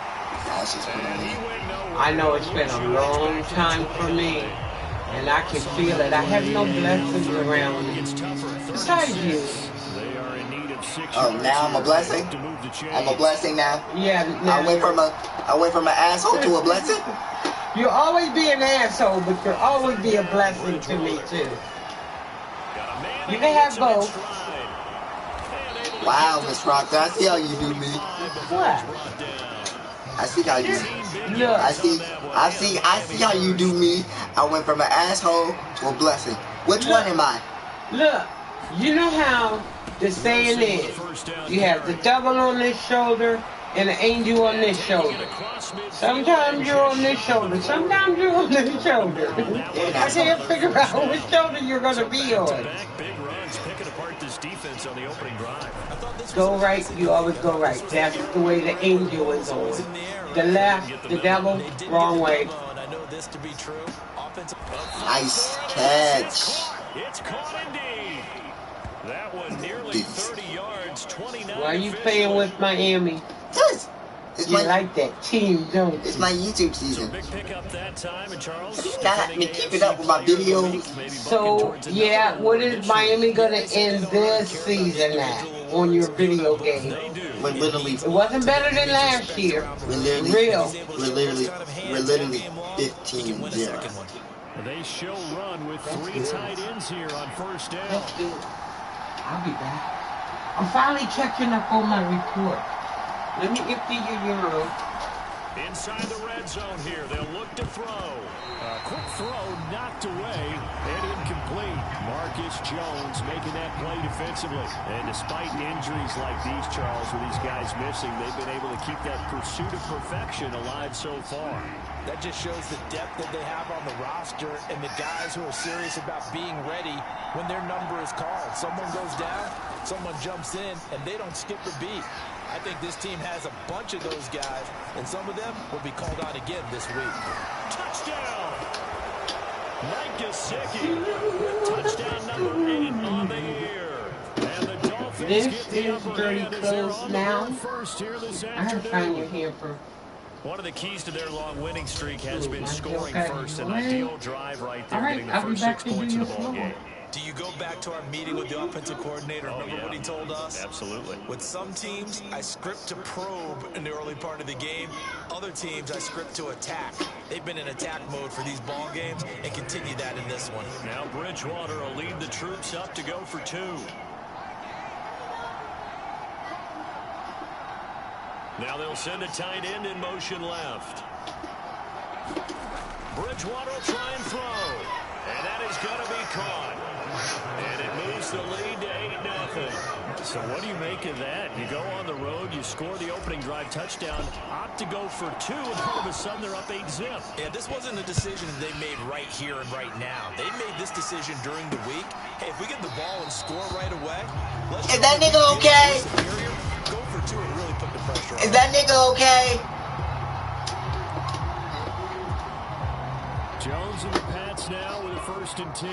ashes put on me. I know it's been a long time for me, and I can feel it. I have no blessings around me. Besides you. Oh, now I'm a blessing? I'm a blessing now? Yeah. I went from an asshole to a blessing? You'll always be an asshole, but you'll always be a blessing to me, too. You can have both. Wow, Miss Proctor, I see how you do me. What? I see how you Look. I see how you do me. I went from an asshole to a blessing. Which one am I? Look, you know how the saying is, you have the devil on this shoulder and an angel on this shoulder. Sometimes you're on this shoulder. Sometimes you're on this shoulder. I can't figure out which shoulder you're going to be on. Big runs, picking apart this defense on the opening drive. Go right, you always go right. That's the way the angel is on. The left, the devil, wrong way. Nice catch. It's caught indeed. That one nearly 30 yards, 29. Why are you playing with Miami? Yes. It's You like that team, don't you? It's my YouTube season. Big pickup that time, and Charles. Stop me keeping up with my videos. So, yeah, what is Miami going to end this season at on your video game? We're literally. It wasn't better than last year. We're literally 15-0. They show run with 3 tight ends here on first down. That's good. I'll be back. I'm finally checking up on my report. Let me empty your urinal. Inside the red zone here, they'll look to throw. Quick throw knocked away and incomplete. Marcus Jones making that play defensively. And despite injuries like these, Charles, with these guys missing, they've been able to keep that pursuit of perfection alive so far. That just shows the depth that they have on the roster and the guys who are serious about being ready when their number is called. Someone goes down, someone jumps in, and they don't skip a beat. I think this team has a bunch of those guys, and some of them will be called on again this week. Touchdown! Mike Gesicki. Touchdown number 8 on the year. And the Dolphins This is dirty clothes now. First here this I have to find your hamper. One of the keys to their long winning streak has been scoring first. An ideal drive right there, getting the I'll be first back 6 to points do of the your ball floor. game. Do you go back to our meeting with the offensive coordinator? Remember what he told us? Absolutely. With some teams, I script to probe in the early part of the game. Other teams, I script to attack. They've been in attack mode for these ball games and continue that in this one. Now Bridgewater will lead the troops up to go for 2. Now they'll send a tight end in motion left. Bridgewater will try and throw. And that is going to be caught. And it moves the lead to 8-0. So what do you make of that? You go on the road, you score the opening drive touchdown, opt to go for 2, and all of a sudden they're up 8-0. Yeah, this wasn't a decision they made right here and right now. They made this decision during the week. Hey, if we get the ball and score right away, let's Is that nigga okay? Go for 2 and really put the pressure on. Is that nigga okay? Jones and the Pats now with a 1st and 10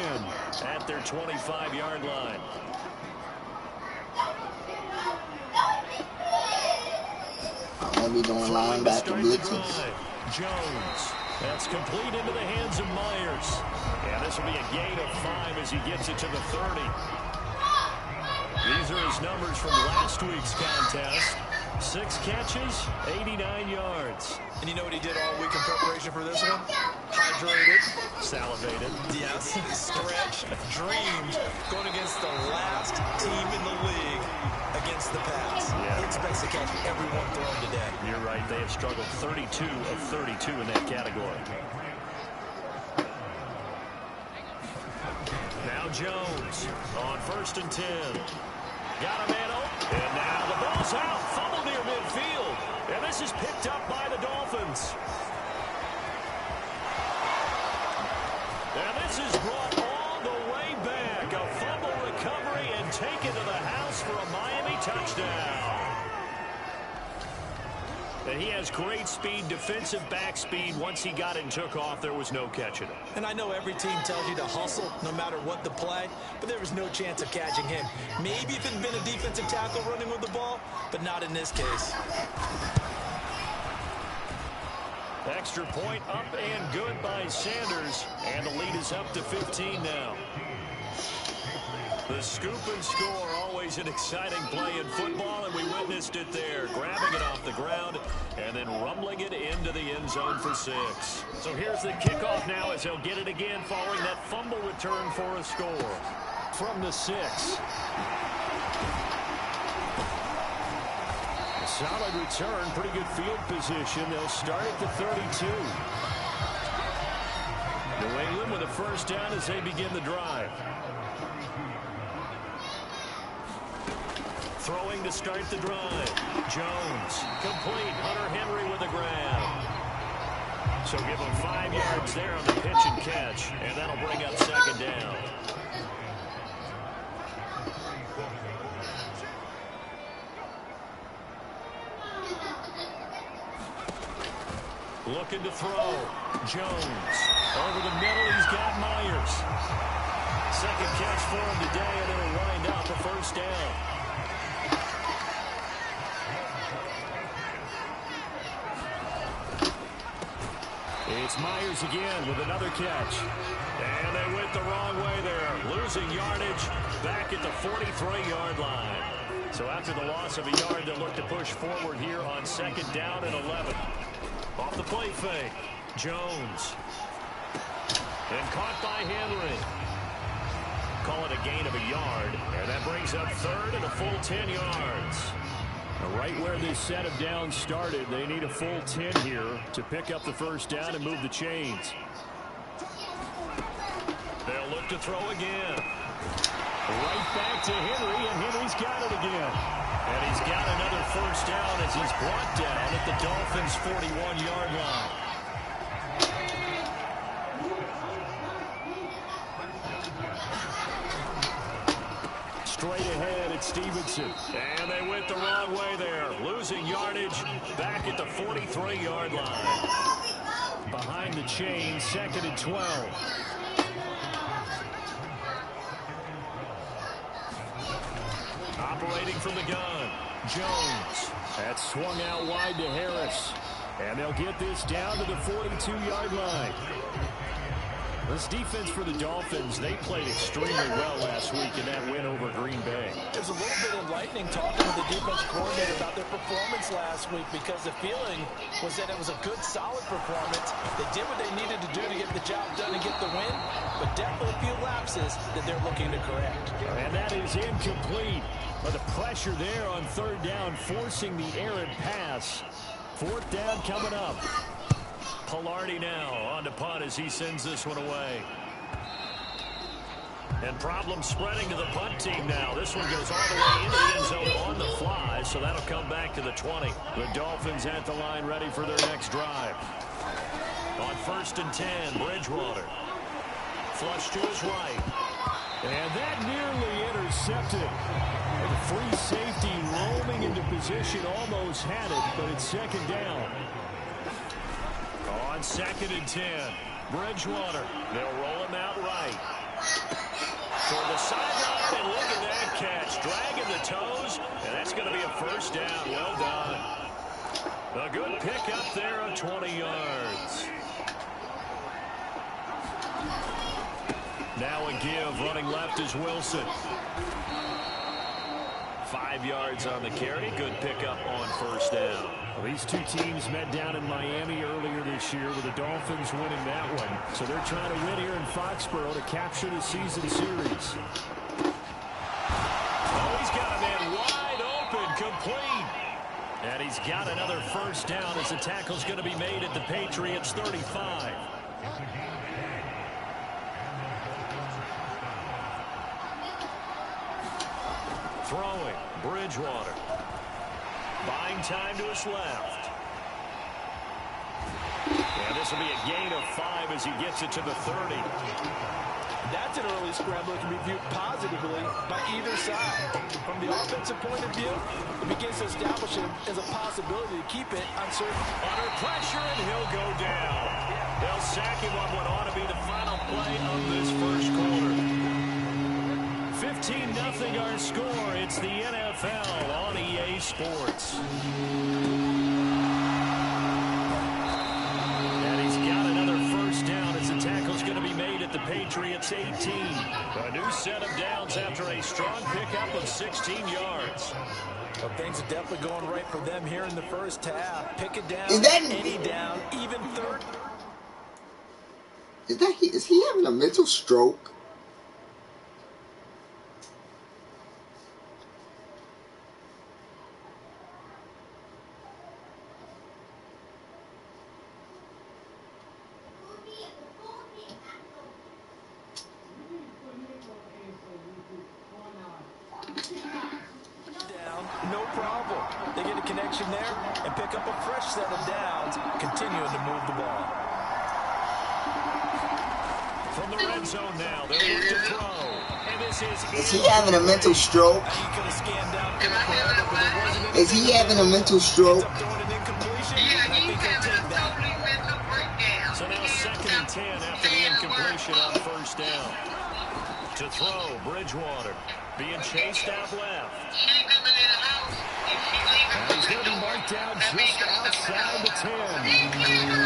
at their 25-yard line. I'll be doing linebacker blitzes. Jones. That's complete into the hands of Myers. And this will be a gain of 5 as he gets it to the 30. These are his numbers from last week's contest. 6 catches, 89 yards. And you know what he did all week in preparation for this one? Hydrated. Salivated. Yes. Stretched. Dreamed. Going against the last team in the league against the Pats. Yeah. He expects to catch everyone thrown today. You're right. They have struggled 32 of 32 in that category. Now Jones on 1st and 10. Got a man open. And now the ball's out. Fumble near midfield. And this is picked up by the Dolphins. And this is brought all the way back. A fumble recovery and taken to the house for a Miami touchdown. And he has great speed, defensive back speed. Once he got it and took off, there was no catching it. And I know every team tells you to hustle no matter what the play, but there was no chance of catching him. Maybe if it had been a defensive tackle running with the ball, but not in this case. Extra point up and good by Sanders. And the lead is up to 15 now. The scoop and score, always an exciting play in football, and we witnessed it there. Grabbing it off the ground and then rumbling it into the end zone for 6. So here's the kickoff now as he'll get it again following that fumble return for a score. From the 6. A solid return, pretty good field position. They'll start at the 32. New England with a 1st down as they begin the drive. Throwing to start the drive. Jones, complete. Hunter Henry with a grab. So give him 5 yards there on the pitch and catch, and that'll bring up second down. Looking to throw. Jones. Over the middle, he's got Myers. Second catch for him today, and it'll wind up a first down. It's Myers again with another catch. And they went the wrong way there. Losing yardage back at the 43-yard line. So after the loss of a yard, they'll look to push forward here on second down and 11. Off the play fake. Jones. And caught by Henry. Call it a gain of a yard. And that brings up third and a full 10 yards. Right where this set of downs started, they need a full 10 here to pick up the first down and move the chains. They'll look to throw again. Right back to Henry, and Henry's got it again. And he's got another first down as he's brought down at the Dolphins' 41-yard line. Straight ahead, it's Stevenson. And they went the wrong way there. Losing yardage back at the 43-yard line. Behind the chain, second and 12. Operating from the gun, Jones. That's swung out wide to Harris. And they'll get this down to the 42-yard line. This defense for the Dolphins, they played extremely well last week in that win over Green Bay. It was a little bit enlightening talking with the defense coordinator about their performance last week, because the feeling was that it was a good, solid performance. They did what they needed to do to get the job done and get the win, but definitely a few lapses that they're looking to correct. And that is incomplete. But the pressure there on third down, forcing the errant pass. Fourth down coming up. Pilardi now on to punt as he sends this one away. And problems spreading to the punt team now. This one goes all the way into the end zone on the fly, so that'll come back to the 20. The Dolphins at the line ready for their next drive. On first and 10, Bridgewater. Flush to his right. And that nearly intercepted. The free safety roaming into position, almost had it, but it's second down. On second and 10, Bridgewater. They'll roll him out right. For the sideline, and look at that catch. Dragging the toes, and that's going to be a first down. Well done. A good pickup there of 20 yards. Now a give, running left is Wilson. 5 yards on the carry. Good pickup on first down. Well, these two teams met down in Miami earlier this year with the Dolphins winning that one. So they're trying to win here in Foxborough to capture the season series. Oh, he's got a man wide open, complete. And he's got another first down as the tackle's going to be made at the Patriots' 35. Throwing, Bridgewater. Buying time to his left. And this will be a gain of 5 as he gets it to the 30. That's an early scramble that can be viewed positively by either side. From the offensive point of view, it begins to establish him as a possibility to keep it uncertain. Under pressure, and he'll go down. They'll sack him on what ought to be the final play of this first quarter. 15-0 our score. It's the NFL on EA Sports. And he's got another first down as the tackle's going to be made at the Patriots' 18. A new set of downs after a strong pickup of 16 yards. Well, things are definitely going right for them here in the first half. Pick it down, any down, even third. Is he having a mental stroke? No problem. They get a connection there and pick up a fresh set of downs, continuing to move the ball. From the red zone now, they'll move to throw. And this Is he having a mental stroke? You could have scanned down forever, but there wasn't Is he having a mental stroke? ends up throwing an incompletion. Yeah, I think he's he'll having a take that. totally mental breakdown. So now 2nd and 10 after the incompletion on first down. To throw, Bridgewater being chased out left. She coming in the house, and she leaving And he's going to be marked down just outside the 10.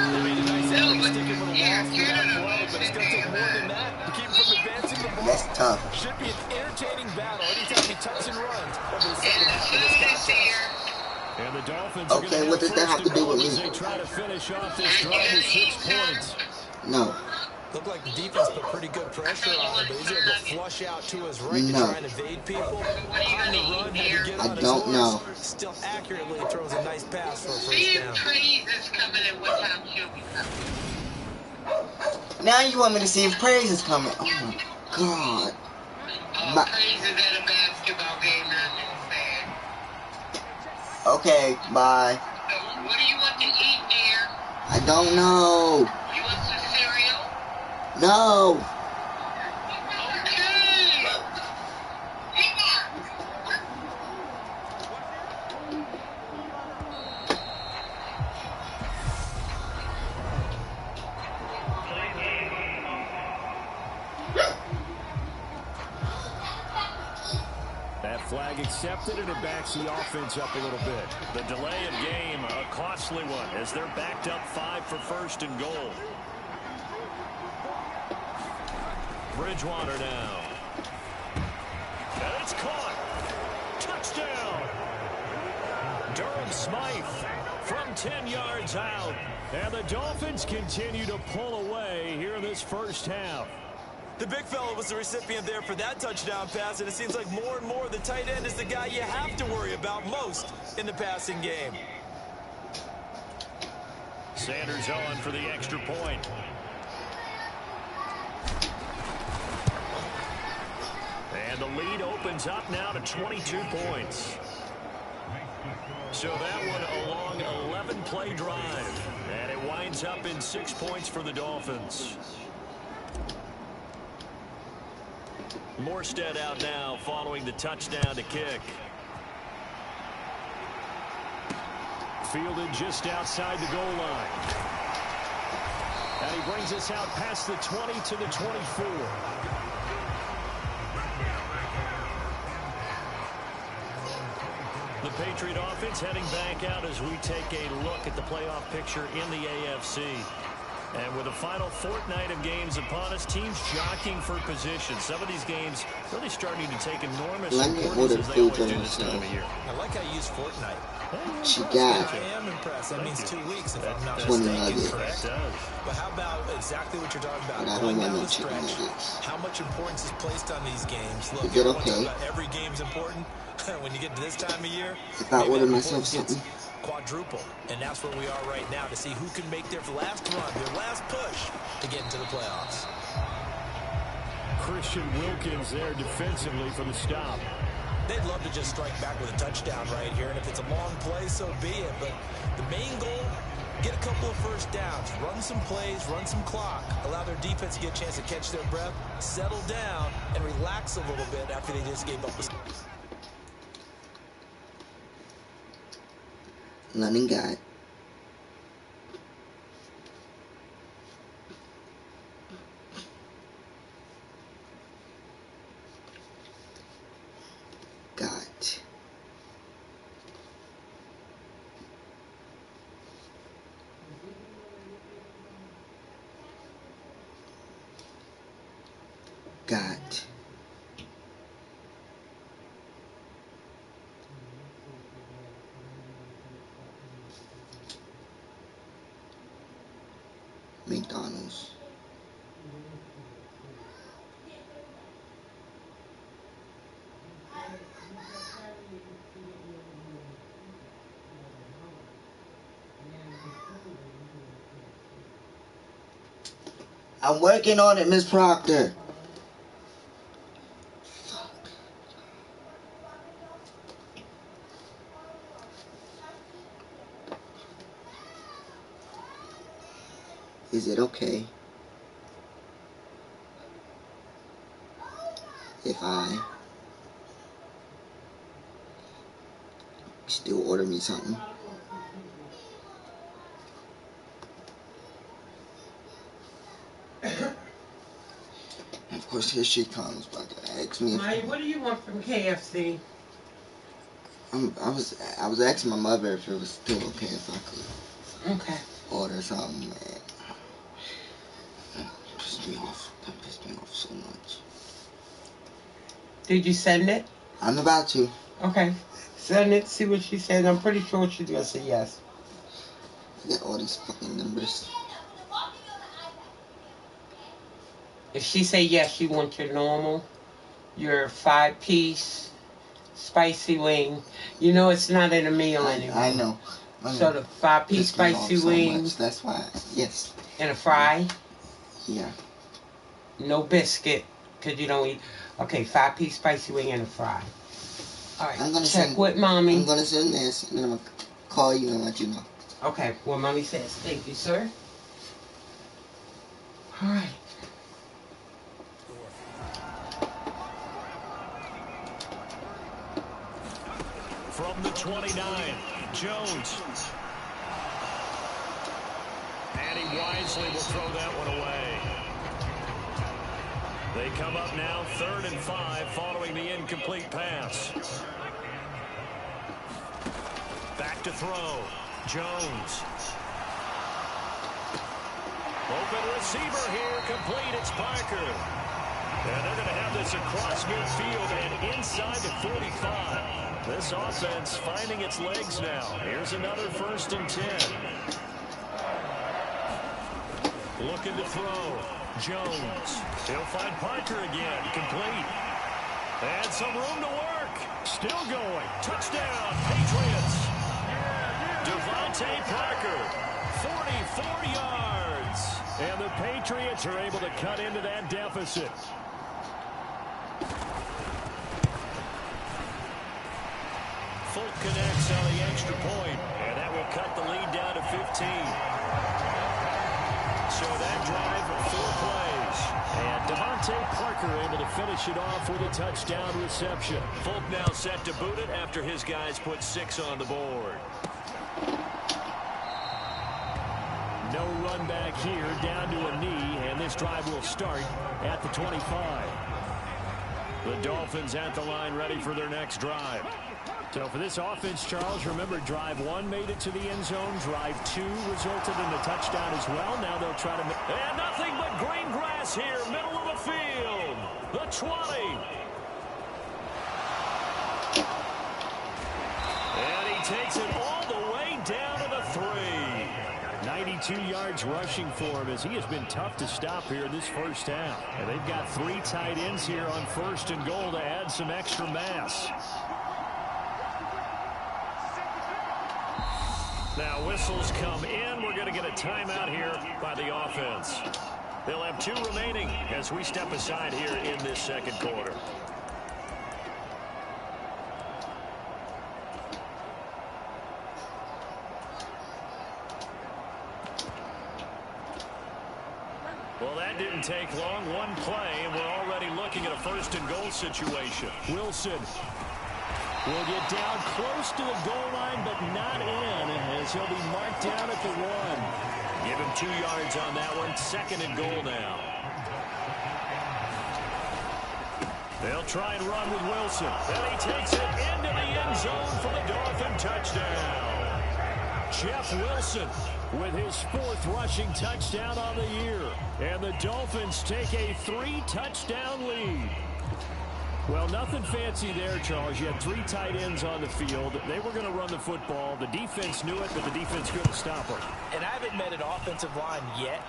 They made a nice effort to stick him with a loss for that play, but it's going to take more than that to keep him from advancing the ball. That's tough. Should be an entertaining battle anytime he tucks and runs over the second half of this contest. And the Dolphins Okay, are going what does that have to do with as me? they try to finish off this drive with 6 points. No. Looked like the defense put pretty good pressure on him, but he's able to flush out to his right to No. try and evade people. On the run, had to get I on his don't horse. know. Still accurately throws a nice pass for a first See if down. Praise is coming in, what time she'll be coming. Now you want me to see if praise is coming. Oh my god. Oh, Praise is at a basketball game, I understand. Okay, bye. So, what do you want to eat, dear? I don't know. You want some cereal? No. Okay. That flag accepted, and it backs the offense up a little bit. The delay of game, a costly one, as they're backed up 5 for 1st and goal. Bridgewater now. And it's caught. Touchdown. Durham Smythe from 10 yards out. And the Dolphins continue to pull away here in this first half. The big fella was the recipient there for that touchdown pass, and it seems like more and more the tight end is the guy you have to worry about most in the passing game. Sanders on for the extra point. And the lead opens up now to 22 points. So that one a long 11-play drive. And it winds up in 6 points for the Dolphins. Morstead out now following the touchdown to kick. Fielded just outside the goal line. And he brings us out past the 20 to the 24. The Patriot offense heading back out as we take a look at the playoff picture in the AFC. And with the final fortnight of games upon us, teams jockeying for position. Some of these games really starting to take enormous importance as they always do this time of year. I like how you use fortnight. She got I am impressed. That means 2 weeks, if I'm not 20 mistaken, nuggets. correct? But how about exactly what you're talking about? But I Going don't want down no the chicken stretch, nuggets. how much importance is placed on these games? Look, Is it everyone talks okay? about every game's important. When you get to this time of year, If I maybe order that myself importance gets something. quadruple. And that's where we are right now to see who can make their last run, their last push to get into the playoffs. Christian Wilkins there defensively for the stop. They'd love to just strike back with a touchdown right here, and if it's a long play, so be it. But the main goal, get a couple of first downs, run some plays, run some clock, allow their defense to get a chance to catch their breath, settle down, and relax a little bit after they just gave up a... Nothing got. Got. Got. McDonald's. I'm working on it, Miss Proctor. Is it okay if I still order me something? And of course, here she comes, about to ask me. Maya, what do you want from KFC? I was asking my mother if it was still okay if I could order something. Man. That pissed me off. That pissed me off so much. Did you send it? I'm about to. Okay. Send it, see what she said. I'm pretty sure she's going to say yes. I got all these fucking numbers. If she say yes, you want your normal, your 5-piece spicy wing. You know it's not in a meal anymore. I know. So the 5-piece spicy wing. So that's why, yes. And a fry? Yeah. No biscuit, because you don't eat. Okay, 5-piece spicy wing and a fry. All right, I'm gonna check with Mommy. I'm going to send this, and then I'm going to call you and let you know. Okay, well, Mommy says, thank you, sir. All right. From the 29, Jones. And he wisely will throw that one away. They come up now 3rd and 5 following the incomplete pass. Back to throw. Jones. Open receiver here, complete. It's Parker. And they're going to have this across midfield and inside the 45. This offense finding its legs now. Here's another 1st and 10. Looking to throw. Jones. He'll find Parker again. Complete. And some room to work. Still going. Touchdown, Patriots. Devontae Parker. 44 yards. And the Patriots are able to cut into that deficit. Folk connects on the extra point, and that will cut the lead down to 15. So that drive, 4 plays. And Devontae Parker able to finish it off with a touchdown reception. Folk now set to boot it after his guys put 6 on the board. No run back here, down to a knee, and this drive will start at the 25. The Dolphins at the line ready for their next drive. So for this offense, Charles, remember drive 1 made it to the end zone. Drive 2 resulted in a touchdown as well. Now they'll try to... And nothing but green grass here, middle of the field. The 20. And he takes it all the way down to the 3. 92 yards rushing for him as he has been tough to stop here this first half. And they've got 3 tight ends here on 1st and goal to add some extra mass. Now whistles come in. We're going to get a timeout here by the offense. They'll have 2 remaining as we step aside here in this second quarter. Well, that didn't take long. 1 play, and we're already looking at a 1st and goal situation. Wilson will get down close to the goal line, but not in, as he'll be marked down at the 1. Give him 2 yards on that one. 2nd and goal now. They'll try and run with Wilson. And he takes it into the end zone for the Dolphin touchdown. Jeff Wilson with his 4th rushing touchdown on the year. And the Dolphins take a 3-touchdown lead. Well, nothing fancy there, Charles. You had 3 tight ends on the field. They were going to run the football. The defense knew it, but the defense couldn't stop them. And I haven't met an offensive line yet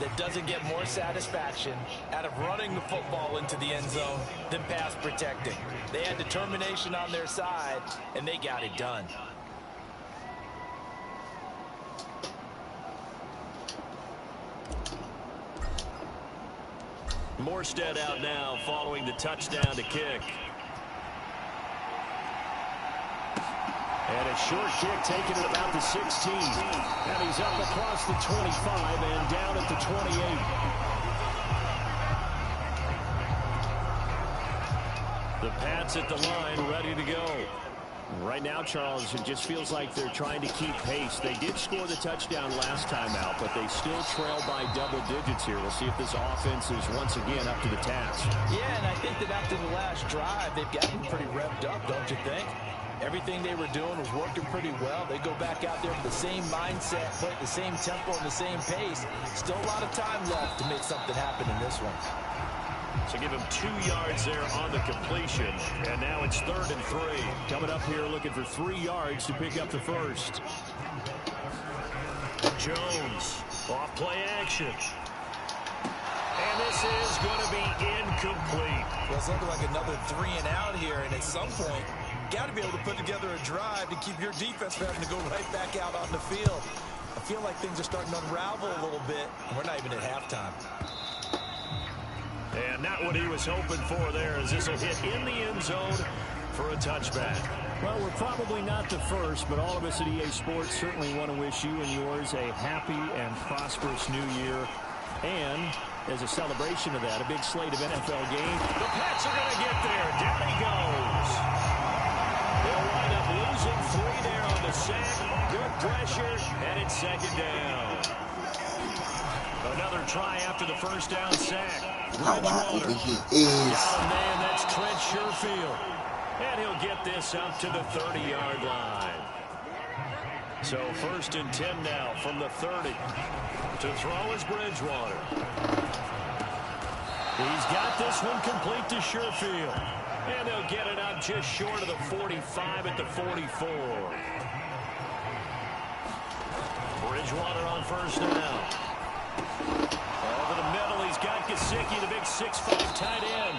that doesn't get more satisfaction out of running the football into the end zone than pass protecting. They had determination on their side, and they got it done. Morstead out now following the touchdown to kick. And a short kick taken at about the 16. And he's up across the 25 and down at the 28. The Pats at the line, ready to go. Right now, Charles, it just feels like they're trying to keep pace. They did score the touchdown last time out, but they still trail by double digits here. We'll see if this offense is once again up to the task. Yeah, and I think that after the last drive, they've gotten pretty revved up, don't you think? Everything they were doing was working pretty well. They go back out there with the same mindset, play at the same tempo and the same pace. Still a lot of time left to make something happen in this one. So give him 2 yards there on the completion. And now it's 3rd and 3. Coming up here looking for 3 yards to pick up the first. Jones, off play action. And this is going to be incomplete. Well, it's looking like another 3 and out here. And at some point, got to be able to put together a drive to keep your defense from having to go right back out on the field. I feel like things are starting to unravel a little bit. And we're not even at halftime. And not what he was hoping for there, as this will hit in the end zone for a touchback. Well, we're probably not the first, but all of us at EA Sports certainly want to wish you and yours a happy and prosperous new year. And as a celebration of that, a big slate of NFL games. The Pats are going to get there. Down he goes. They'll wind up losing 3 there on the sack. Good pressure, and it's 2nd down. Another try after the first down sack. How wide open he is. Down man, that's Trent Sherfield. And he'll get this up to the 30-yard line. So 1st and 10 now from the 30. To throw is Bridgewater. He's got this one complete to Sherfield. And they'll get it up just short of the 45 at the 44. Bridgewater on 1st down. Over the middle, he's got Gesicki, the big 6'5" tight end.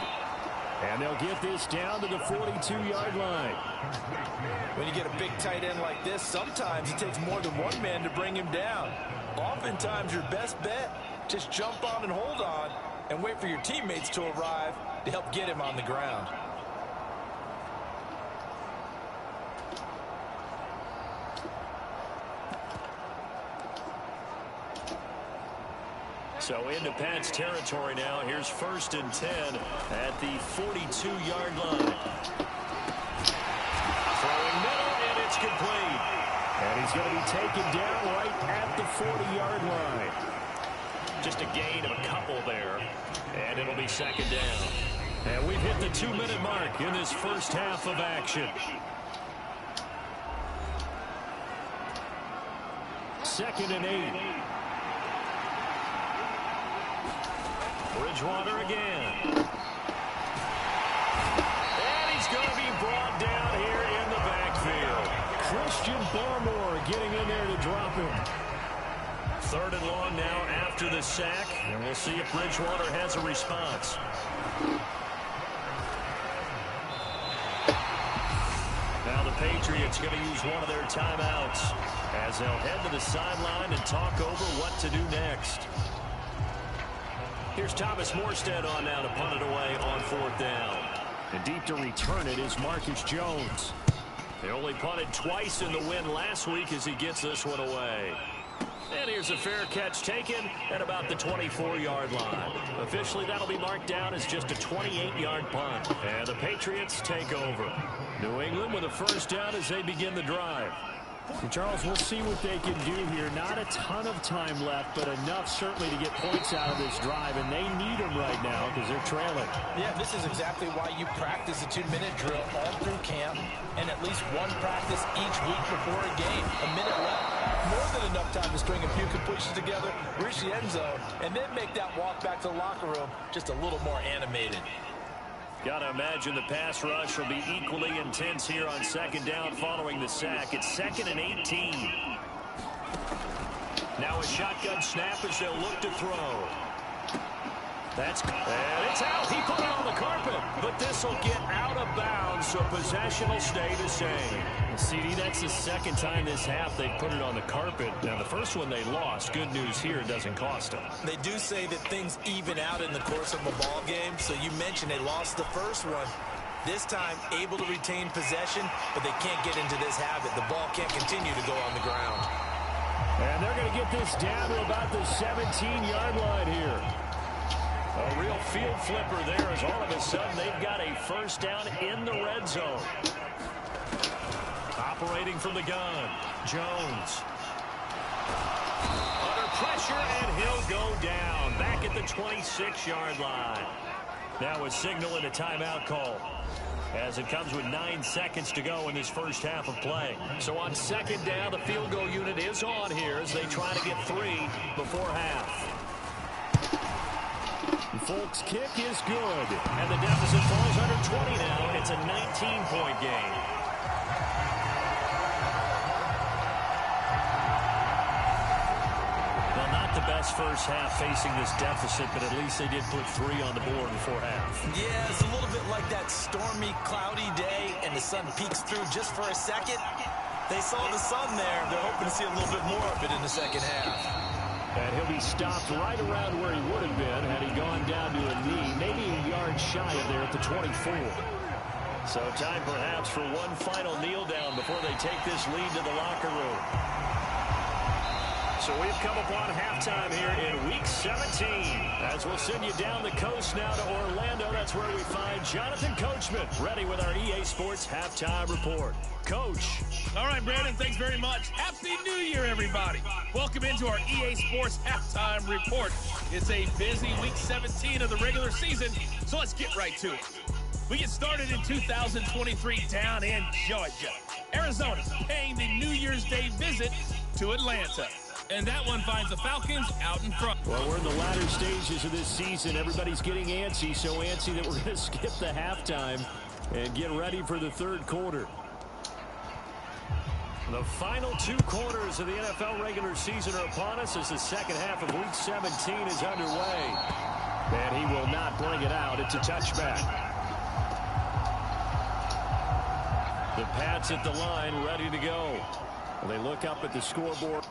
And they'll get this down to the 42-yard line. When you get a big tight end like this, sometimes it takes more than one man to bring him down. Oftentimes, your best bet, just jump on and hold on and wait for your teammates to arrive to help get him on the ground. So into Pats territory now. Here's 1st and 10 at the 42-yard line. Throwing middle, and it's complete. And he's going to be taken down right at the 40-yard line. Just a gain of a couple there. And it'll be 2nd down. And we've hit the 2-minute mark in this first half of action. 2nd and 8. Bridgewater again. And he's going to be brought down here in the backfield. Christian Barmore getting in there to drop him. 3rd and long now after the sack. And we'll see if Bridgewater has a response. Now the Patriots going to use one of their timeouts as they'll head to the sideline and talk over what to do next. Here's Thomas Morstead on now to punt it away on 4th down. And deep to return it is Marcus Jones. They only punted twice in the win last week as he gets this one away. And here's a fair catch taken at about the 24-yard line. Officially, that'll be marked down as just a 28-yard punt. And the Patriots take over. New England with a 1st down as they begin the drive. And Charles, we'll see what they can do here. Not a ton of time left, but enough certainly to get points out of this drive, and they need them right now because they're trailing. Yeah, this is exactly why you practice a 2-minute drill all through camp and at least one practice each week before a game. A minute left, more than enough time to string a few completions together, reach the end zone, and then make that walk back to the locker room just a little more animated. Got to imagine the pass rush will be equally intense here on 2nd down following the sack. It's 2nd and 18. Now a shotgun snap as they'll look to throw. And it's out. He put it on the carpet, but this will get out of bounds, so possession will stay the same. CD, that's the 2nd time this half they put it on the carpet. Now, the first one they lost. Good news here, it doesn't cost them. They do say that things even out in the course of a ball game, so you mentioned they lost the first one. This time, able to retain possession, but they can't get into this habit. The ball can't continue to go on the ground. And they're going to get this down to about the 17-yard line here. A real field flipper there as all of a sudden they've got a first down in the red zone. Operating from the gun, Jones. Under pressure, and he'll go down. Back at the 26-yard line. Now a signal and a timeout call, as it comes with 9 seconds to go in this first half of play. So on second down, the field goal unit is on here as they try to get 3 before half. Folk's kick is good, and the deficit falls under 20 now. It's a 19-point game. Well, not the best first half facing this deficit, but at least they did put 3 on the board before half. Yeah, it's a little bit like that stormy, cloudy day, and the sun peeks through just for a second. They saw the sun there. They're hoping to see a little bit more of it in the second half. And he'll be stopped right around where he would have been had he gone down to a knee, maybe a yard shy of there at the 24. So time perhaps for one final kneel down before they take this lead to the locker room. So we've come upon halftime here in Week 17. As we'll send you down the coast now to Orlando. That's where we find Jonathan Coachman ready with our EA Sports Halftime Report. Coach. All right, Brandon, thanks very much. Happy New Year, everybody. Welcome into our EA Sports Halftime Report. It's a busy Week 17 of the regular season, so let's get right to it. We get started in 2023 down in Georgia. Arizona paying the New Year's Day visit to Atlanta. And that one finds the Falcons out in front. Well, we're in the latter stages of this season. Everybody's getting antsy, so antsy that we're going to skip the halftime and get ready for the third quarter. The final 2 quarters of the NFL regular season are upon us as the second half of Week 17 is underway. And he will not bring it out. It's a touchback. The Pats at the line, ready to go. Well, they look up at the scoreboard.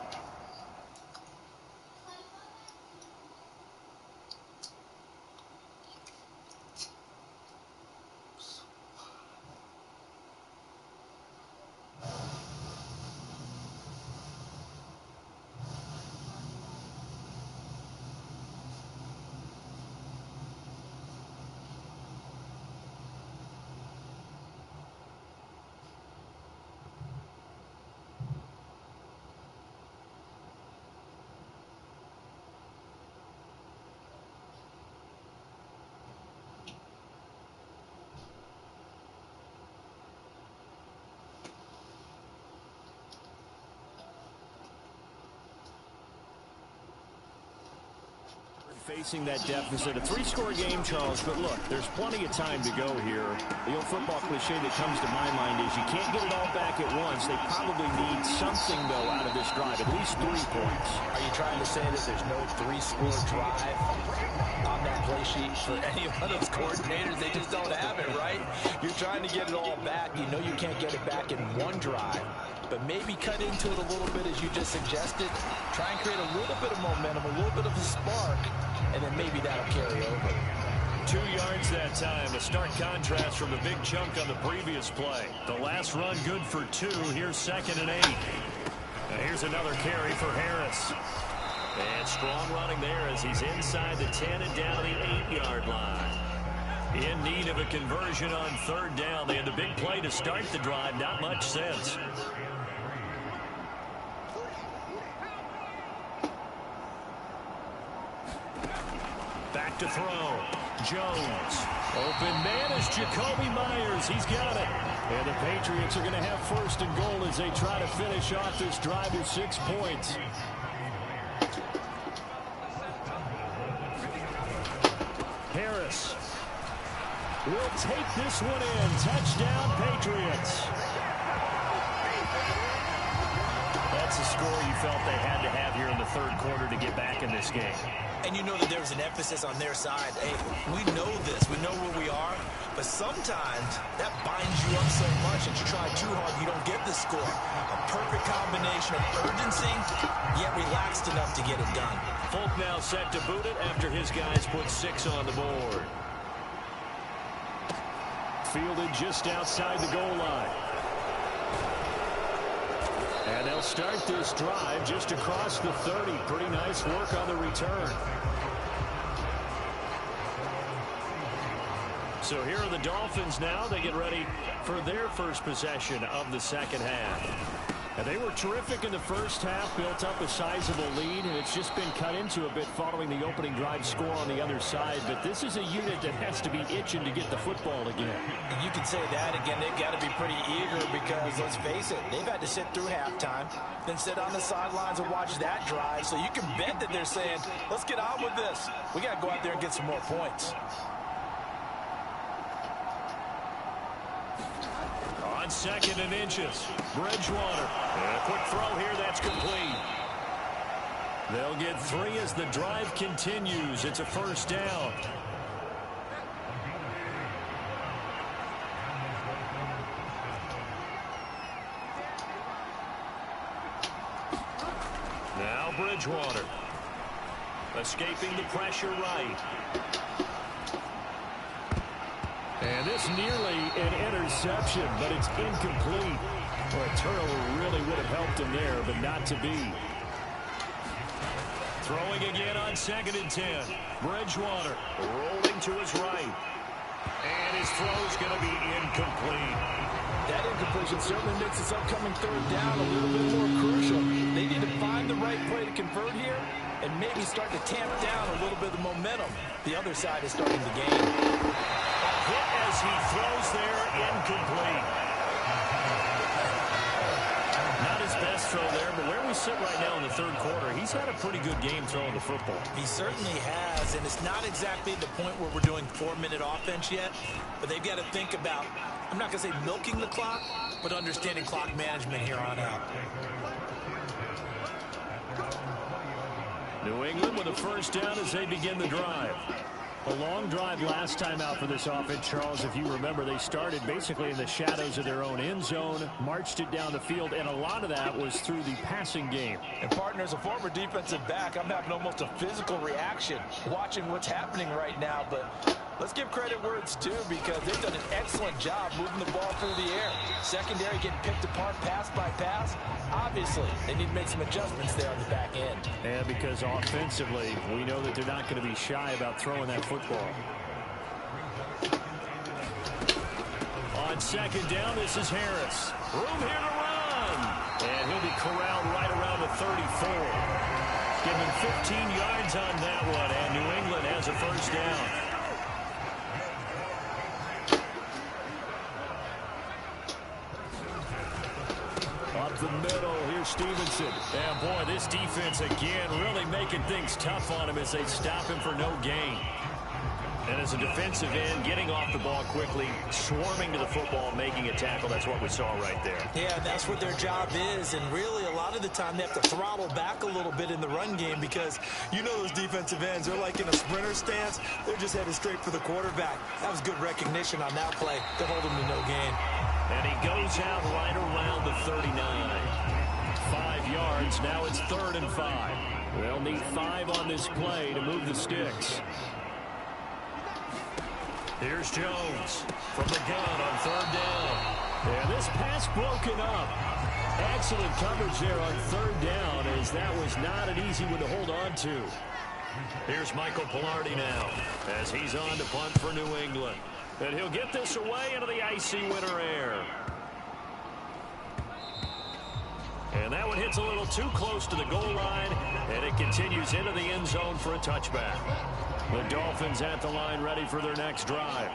Facing that deficit, a 3-score game, Charles, but look, there's plenty of time to go here. The old football cliche that comes to my mind is you can't get it all back at once. They probably need something, though, out of this drive, at least 3 points. Are you trying to say that there's no 3-score drive on that play sheet for any one of those coordinators? They just don't have it, right? You're trying to get it all back. You know you can't get it back in one drive. But maybe cut into it a little bit, as you just suggested. Try and create a little bit of momentum, a little bit of a spark, and then maybe that'll carry over. 2 yards that time. A stark contrast from the big chunk on the previous play. The last run good for 2. Here's 2nd and 8. And here's another carry for Harris. And strong running there as he's inside the 10 and down the 8-yard line. In need of a conversion on 3rd down. They had the big play to start the drive. Not much sense. Back to throw. Jones. Open man is Jacoby Myers. He's got it. And the Patriots are going to have 1st and goal as they try to finish off this drive with 6 points. Harris will take this one in. Touchdown, Patriots. That's a score you felt they had to have here in the 3rd quarter to get back in this game. And you know that there was an emphasis on their side. Hey, we know this. We know where we are. But sometimes that binds you up so much that you try too hard, you don't get the score. A perfect combination of urgency, yet relaxed enough to get it done. Folk now set to boot it after his guys put 6 on the board. fielded just outside the goal line. And they'll start this drive just across the 30. Pretty nice work on the return. So here are the Dolphins now. They get ready for their first possession of the second half. And they were terrific in the first half, built up a sizable lead, and it's just been cut into a bit following the opening drive score on the other side. But this is a unit that has to be itching to get the football again. You can say that again. They've got to be pretty eager because, let's face it, they've had to sit through halftime, then sit on the sidelines and watch that drive. So you can bet that they're saying, let's get on with this. We got to go out there and get some more points. On 2nd and inches, Bridgewater. And a quick throw here, that's complete. They'll get 3 as the drive continues. It's a first down. Now Bridgewater. Escaping the pressure right. And this nearly an interception, but it's incomplete. Well, a turnover really would have helped him there, but not to be. Throwing again on 2nd and 10. Bridgewater rolling to his right. And his throw's going to be incomplete. That incompletion certainly makes this upcoming third down a little bit more crucial. They need to find the right play to convert here and maybe start to tamp down a little bit of the momentum the other side is starting to gain. Hit as he throws there, incomplete. Not his best throw there, but where we sit right now in the third quarter, he's had a pretty good game throwing the football. He certainly has, and it's not exactly the point where we're doing 4-minute offense yet, but they've got to think about, I'm not going to say milking the clock, but understanding clock management here on out. New England with a first down as they begin the drive. A long drive last time out for this offense, Charles. If you remember, they started basically in the shadows of their own end zone, marched it down the field, and a lot of that was through the passing game. And partner, as a former defensive back, I'm having almost a physical reaction watching what's happening right now. But let's give credit where it's due because they've done an excellent job moving the ball through the air. Secondary getting picked apart pass by pass. Obviously, they need to make some adjustments there on the back end. And because offensively, we know that they're not going to be shy about throwing that football. On 2nd down, this is Harris. Room here to run. And he'll be corralled right around the 34. Give him 15 yards on that one, and New England has a first down. Up the middle, here's Stevenson. And boy, this defense again really making things tough on him as they stop him for no gain. And as a defensive end, getting off the ball quickly, swarming to the football, making a tackle. That's what we saw right there. Yeah, that's what their job is. And really, a lot of the time, they have to throttle back a little bit in the run game because you know those defensive ends, they're like in a sprinter stance. They're just headed straight for the quarterback. That was good recognition on that play to hold him to no gain. And he goes out right around the 39. 5 yards. Now it's 3rd and 5. They'll need 5 on this play to move the sticks. Here's Jones from the gun on 3rd down. And this pass broken up. Excellent coverage there on 3rd down as that was not an easy one to hold on to. Here's Michael Pilardi now as he's on to punt for New England. And he'll get this away into the icy winter air. And that one hits a little too close to the goal line, and it continues into the end zone for a touchback. The Dolphins at the line ready for their next drive.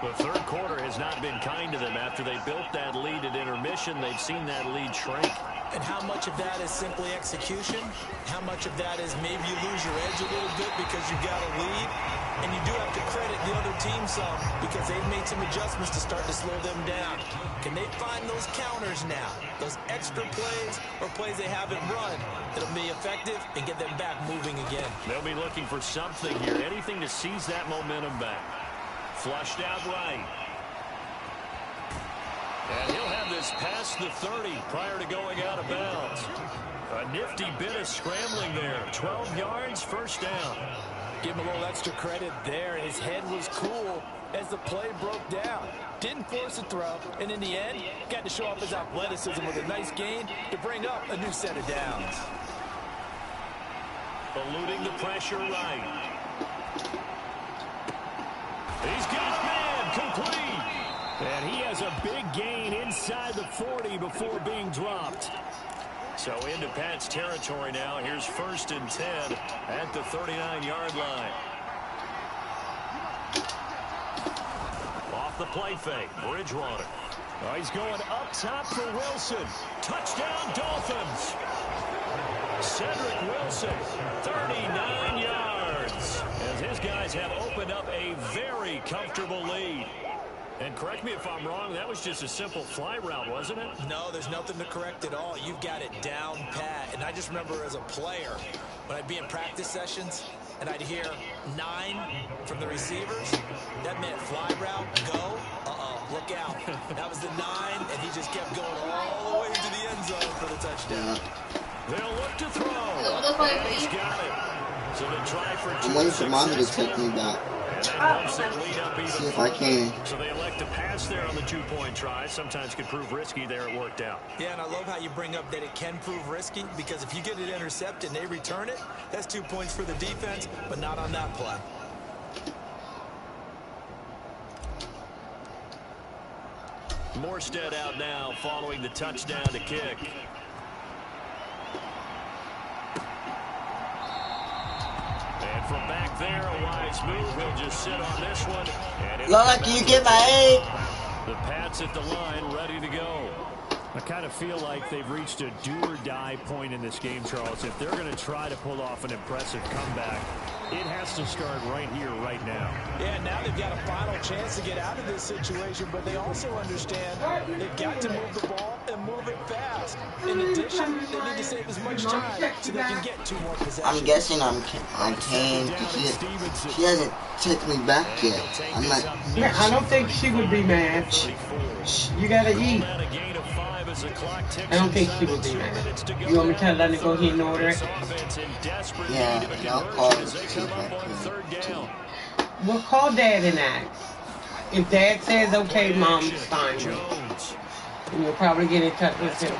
The third quarter has not been kind to them. After they built that lead at intermission, they've seen that lead shrink. And how much of that is simply execution? How much of that is maybe you lose your edge a little bit because you've got a lead? And you do have to credit the other team some because they've made some adjustments to start to slow them down. Can they find those counters now? Those extra plays or plays they haven't run that'll be effective and get them back moving again? They'll be looking for something here, anything to seize that momentum back. Flushed out right. And he'll have this Gets past the 30 prior to going out of bounds. A nifty bit of scrambling there. 12 yards, first down. Give him a little extra credit there. His head was cool as the play broke down. Didn't force a throw, and in the end, got to show off his athleticism with a nice gain to bring up a new set of downs. Eluding the pressure right. He's got a man, complete. And he has a big gain inside the 40 before being dropped. So into Pat's territory now. Here's 1st and 10 at the 39-yard line. Off the play fake, Bridgewater. Oh, he's going up top for Wilson. Touchdown, Dolphins. Cedric Wilson, 39 yards. As his guys have opened up a very comfortable lead. And correct me if I'm wrong, that was just a simple fly route, wasn't it? No, there's nothing to correct at all. You've got it down pat. And I just remember as a player, when I'd be in practice sessions, and I'd hear 9 from the receivers, that meant fly route, go, look out. That was the 9, and he just kept going all the way to the end zone for the touchdown. They'll look to throw. And he's got it. So they try for 2. I'm waiting for mommy to take me back. See if I can. So they elect to pass there on the 2-point try. Sometimes could prove risky. There it worked out. Yeah, and I love how you bring up that it can prove risky, because if you get it intercepted and they return it, that's 2 points for the defense, but not on that play. Morstead out now following the touchdown to kick. And from back there, a wise move. He'll just sit on this one. Lola, can you get my egg? The Pats at the line, ready to go. I kind of feel like they've reached a do-or-die point in this game, Charles. If they're going to try to pull off an impressive comeback, it has to start right here, right now. Yeah, now they've got a final chance to get out of this situation, but they also understand they've got to move the ball and move it fast. In addition, they need to save as much time so they can get 2 more possessions. I'm guessing I can. She hasn't taken me back yet. I'm not. Yeah, I don't think she would be mad. You gotta eat. I don't think she would be mad. You want me to let her go ahead and order it? Yeah, and I'll call her see if I can. Well, call Dad and ask. If Dad says okay, Mom's fine with it. And you'll probably get in touch with him.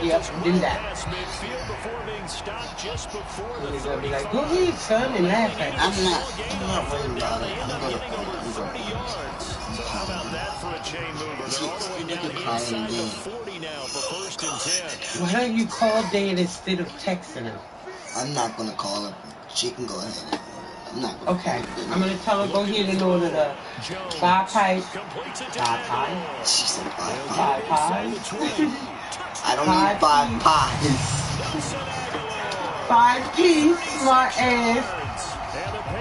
Yep, do that. And they'll be like, go ahead, son, and laugh at it. I'm not worried about it. I'm gonna How about that for a chain mover? They're all the way down inside the 40 now for 1st and 10. Why don't you call Dad instead of texting him? I'm not gonna call her. She can go ahead and order. I'm not gonna Okay, I'm gonna tell her go ahead and order the 5 pies. 5 pies? She said 5 5 pies. pies? I don't need 5 pies. 5 piece, smart ass.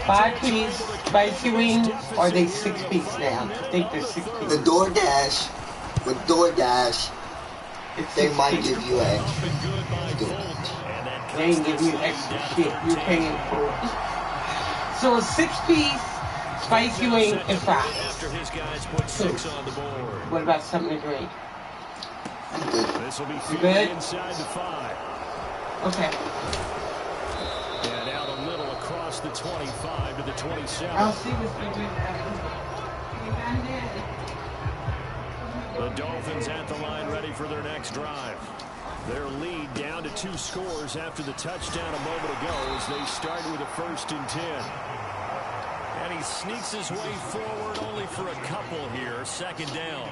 5 piece spicy wings, or are they 6 piece now? I think they're 6 piece. The DoorDash, with DoorDash, they might give you an extra. They ain't give you extra shit. You're paying for it. So a 6-piece spicy wing and fries. Cool. What about something to drink? I'm good. You good? Inside the 5. Okay. And out a little across the 25 to the 27. I'll see what's going to do. The Dolphins at the line ready for their next drive. Their lead down to 2 scores after the touchdown a moment ago as they start with a 1st and 10. And he sneaks his way forward only for a couple here. 2nd down.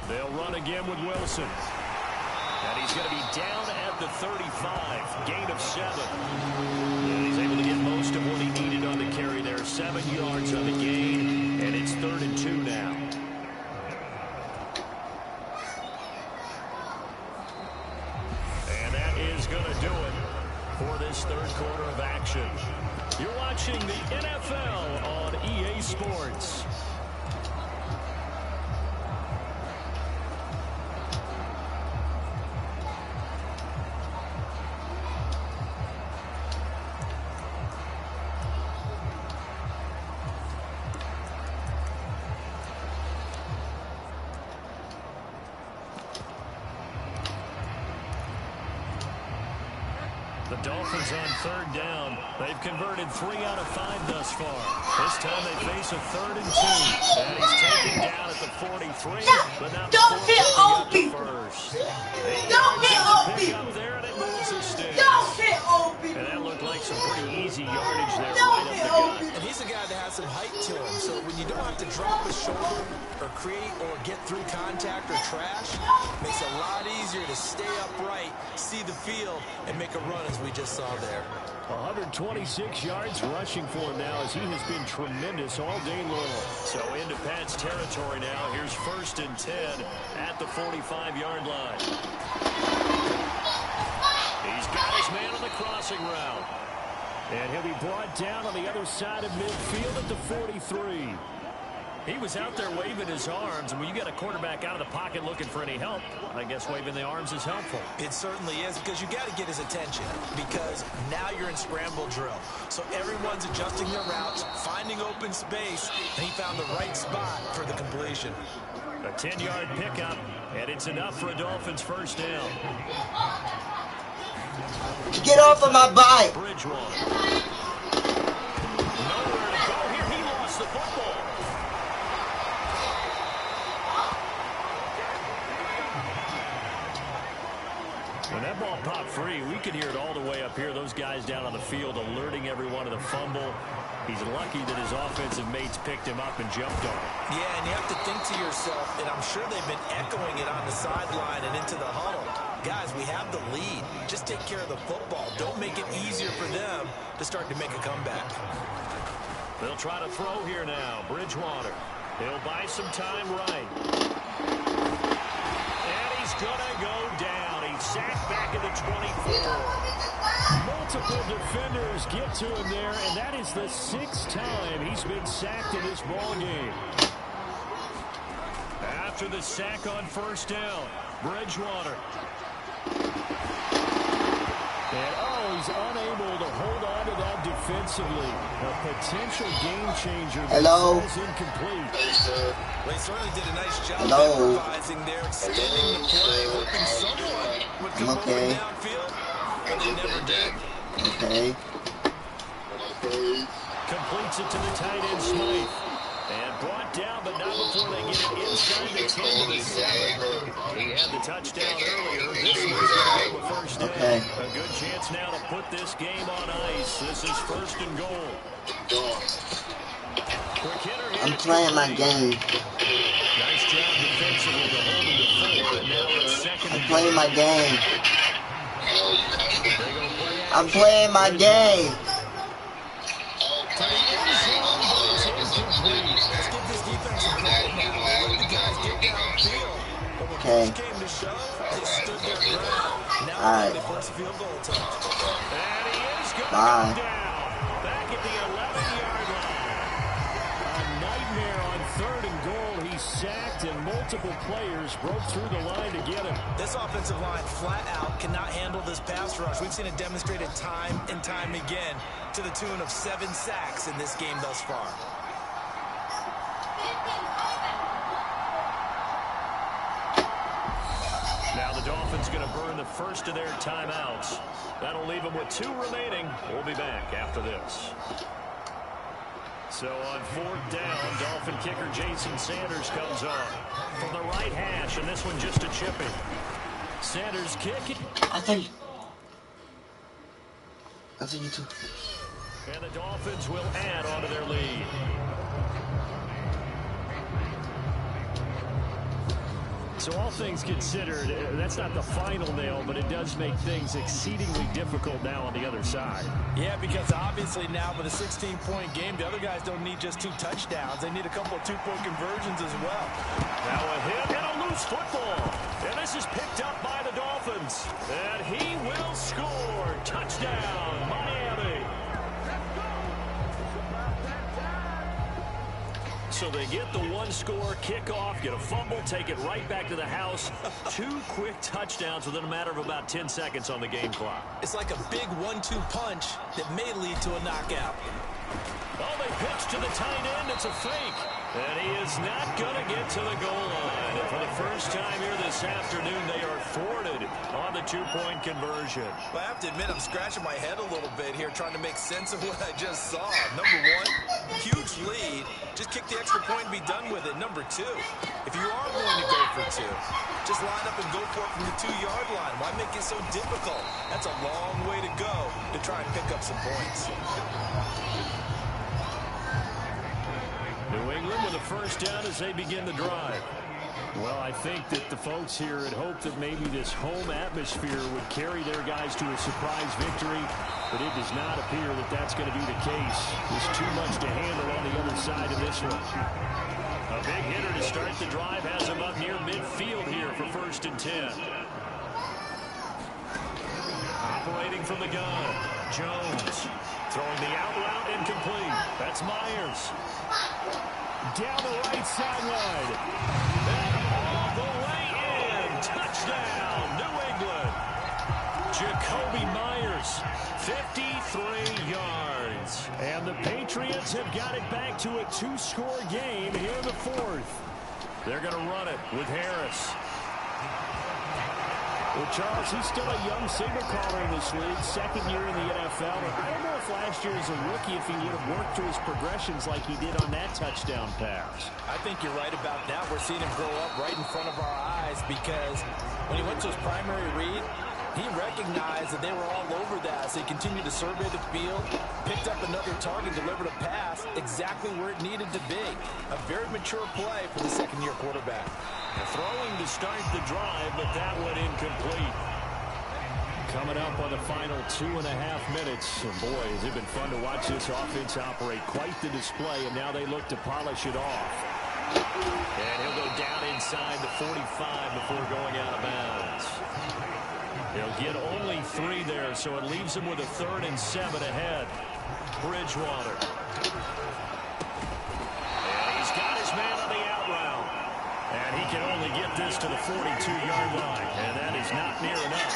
They'll run again with Wilson. And he's going to be down at the 35. Gain of 7. And he's able to get most of what he needed on the carry there. 7 yards on the gain. And it's 3rd and 2 now. And that is going to do it for this 3rd quarter of action. You're watching the NFL on EA Sports. The Dolphins on third down. They've converted 3 out of 5 thus far. This time they face a 3rd and 2. And he's taken down at the 43, but not Don't before hit picking old up the people. first. Don't hit old Pick people. up there, and it moves the sticks. Don't hit old people. And that looked like some pretty easy yardage there Don't right hit up the old gut. people. And he's a guy that has some height to him, so when you don't have to drop a shoulder or create or get through contact or trash, it makes it a lot easier to stay upright, see the field, and make a run as we just saw there. 126 yards rushing for him now as he has been tremendous all day long. So into Pat's territory now. Here's 1st and 10 at the 45-yard line. He's got his man on the crossing route. And he'll be brought down on the other side of midfield at the 43. He was out there waving his arms, and when you got a quarterback out of the pocket looking for any help, I guess waving the arms is helpful. It certainly is, because you got to get his attention, because now you're in scramble drill. So everyone's adjusting their routes, finding open space, and he found the right spot for the completion. A 10-yard pickup, and it's enough for a Dolphins first down. Get off of my bike! Bridgewater. Nowhere to go here. He lost the football. When that ball popped free, we could hear it all the way up here. Those guys down on the field alerting everyone of the fumble. He's lucky that his offensive mates picked him up and jumped on him. Yeah, and you have to think to yourself, and I'm sure they've been echoing it on the sideline and into the huddle. Guys, we have the lead. Just take care of the football. Don't make it easier for them to start to make a comeback. They'll try to throw here now. Bridgewater. He'll buy some time right. And he's going to go down. He's sacked back at the 24. Multiple defenders get to him there, and that is the 6th time he's been sacked in this ball game. After the sack on first down, Bridgewater. And he's unable to hold on to that defensively. A potential game changer. Hello. Incomplete. They certainly did a nice job Hello. improvising there, extending the play, hoping someone would come over downfield, but they never did. Okay. Completes it to the tight end, Smythe. And brought down, but not before they get it inside the 10 to the 7. He had the touchdown earlier. This one's going to go a first down. Okay. A good chance now to put this game on ice. This is 1st and goal. Quick hitter here. I'm playing my game. Nice job defensively to hold him to 4. And now it's 2nd and I'm playing my game. goal. I'm playing my game. To the end zone, but it's incomplete. Let's give this defense some credit now. Let the guys get downfield. But when Okay. push came to shove, they stood their ground. Now Alright. they force a field goal attempt. And he is going to Bye. go down. Back at the 11-yard line. A nightmare on 3rd and goal. He sacked, and multiple players broke through the line to get him. This offensive line flat out cannot handle this pass rush. We've seen it demonstrated time and time again to the tune of 7 sacks in this game thus far. Now the Dolphins going to burn the first of their timeouts. That'll leave them with 2 remaining. We'll be back after this. So on 4th down, Dolphin kicker Jason Sanders comes on from the right hash, and this one just a chip in. Sanders kick it. I think you too. And the Dolphins will add on to their lead. So all things considered, that's not the final nail, but it does make things exceedingly difficult now on the other side. Yeah, because obviously now with a 16-point game, the other guys don't need just 2 touchdowns. They need a couple of 2-point conversions as well. Now a hit and a loose football. And this is picked up by the Dolphins. And he will score. Touchdown, Miami. So they get the 1-score kickoff, get a fumble, take it right back to the house. 2 quick touchdowns within a matter of about 10 seconds on the game clock. It's like a big 1-2 punch that may lead to a knockout. Oh, they pitch to the tight end. It's a fake. And he is not going to get to the goal line. And for the first time here this afternoon, they are thwarted on the two-point conversion. Well, I have to admit, I'm scratching my head a little bit here trying to make sense of what I just saw. Number one, huge lead. Just kick the extra point and be done with it. Number two, if you are going to go for two, just line up and go for it from the 2-yard line. Why make it so difficult? That's a long way to go to try and pick up some points. New England with a first down as they begin the drive. Well, I think that the folks here had hoped that maybe this home atmosphere would carry their guys to a surprise victory, but it does not appear that that's going to be the case. There's too much to handle on the other side of this one. A big hitter to start the drive has him up near midfield here for 1st and 10. Operating from the gun, Jones. Throwing the out route incomplete. That's Myers. Down the right sideline. And all the way in. Touchdown, New England. Jacoby Myers, 53 yards. And the Patriots have got it back to a 2-score game here in the 4th. They're going to run it with Harris. Well, Charles, he's still a young signal caller in this league, 2nd year in the NFL. I don't know if last year as a rookie if he would have worked through his progressions like he did on that touchdown pass. I think you're right about that. We're seeing him grow up right in front of our eyes because when he went to his primary read, he recognized that they were all over that, so he continued to survey the field, picked up another target, delivered a pass exactly where it needed to be. A very mature play for the 2nd-year quarterback. Throwing to start the drive, but that went incomplete. Coming up on the final 2.5 minutes. And boy, has it been fun to watch this offense operate. Quite the display, and now they look to polish it off. And he'll go down inside the 45 before going out of bounds. He'll get only 3 there, so it leaves him with a 3rd and 7 ahead. Bridgewater. And he's got his man on the out route. And he can only get this to the 42-yard line. And that is not near enough.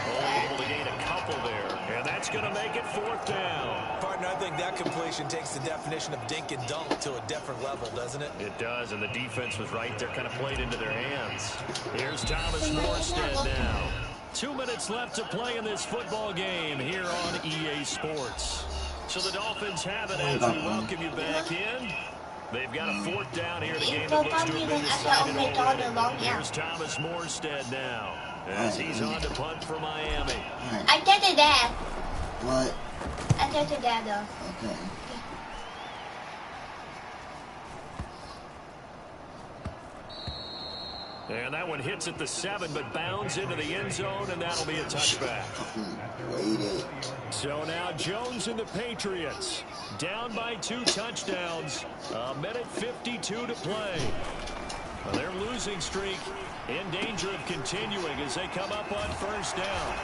Only able to gain a couple there. And that's going to make it 4th down. Partner, I think that completion takes the definition of dink and dunk to a different level, doesn't it? It does, and the defense was right there, kind of played into their hands. Here's Thomas Morstead now. 2 minutes left to play in this football game here on EA Sports. So the Dolphins have it as we welcome you back in. They've got a 4th down here in a game that looks to have been decided already. Here's Thomas Morstead now as he's on to punt for Miami. I did that. What? I did that though. Okay. And that one hits at the 7, but bounds into the end zone, and that'll be a touchback. So now Jones and the Patriots down by 2 touchdowns. 1:52 to play. Well, their losing streak in danger of continuing as they come up on 1st down.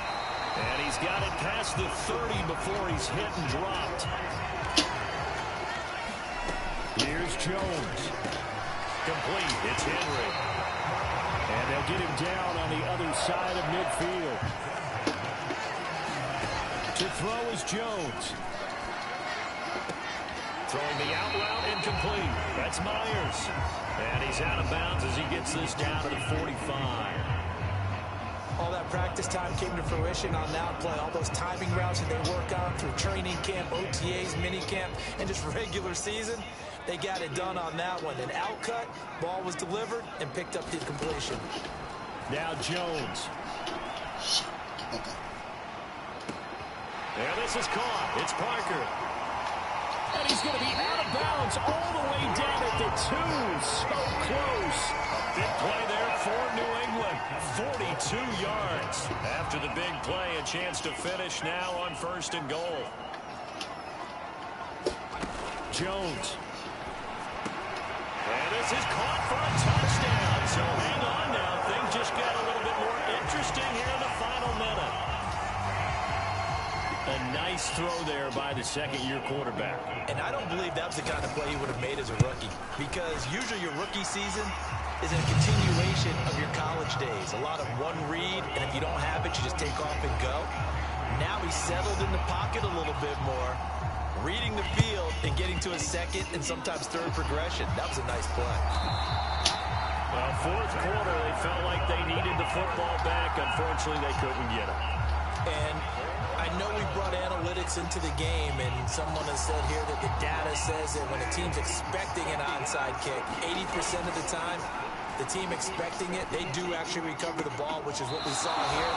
And he's got it past the 30 before he's hit and dropped. Here's Jones. Complete. It's Henry. And they'll get him down on the other side of midfield. To throw is Jones. Throwing the out route incomplete. That's Myers. And he's out of bounds as he gets this down to the 45. All that practice time came to fruition on that play. All those timing routes that they work on through training camp, OTAs, mini camp, and just regular season. They got it done on that one. An out cut, ball was delivered, and picked up the completion. Now Jones. There, this is caught. It's Parker. And he's going to be out of bounds all the way down at the 2. So close. Big play there for New England. 42 yards. After the big play, a chance to finish now on 1st and goal. Jones. And this is caught for a touchdown. So hang on now. Things just got a little bit more interesting here in the final minute. A nice throw there by the 2nd-year quarterback. And I don't believe that's the kind of play he would have made as a rookie. Because usually your rookie season is a continuation of your college days. A lot of one read, and if you don't have it, you just take off and go. Now he's settled in the pocket a little bit more, reading the field, and getting to a second and sometimes third progression. That was a nice play. Well, fourth quarter, they felt like they needed the football back. Unfortunately, they couldn't get it. And I know we brought analytics into the game, and someone has said here that the data says that when a team's expecting an onside kick, 80% of the time, the team expecting it, they do actually recover the ball, which is what we saw here.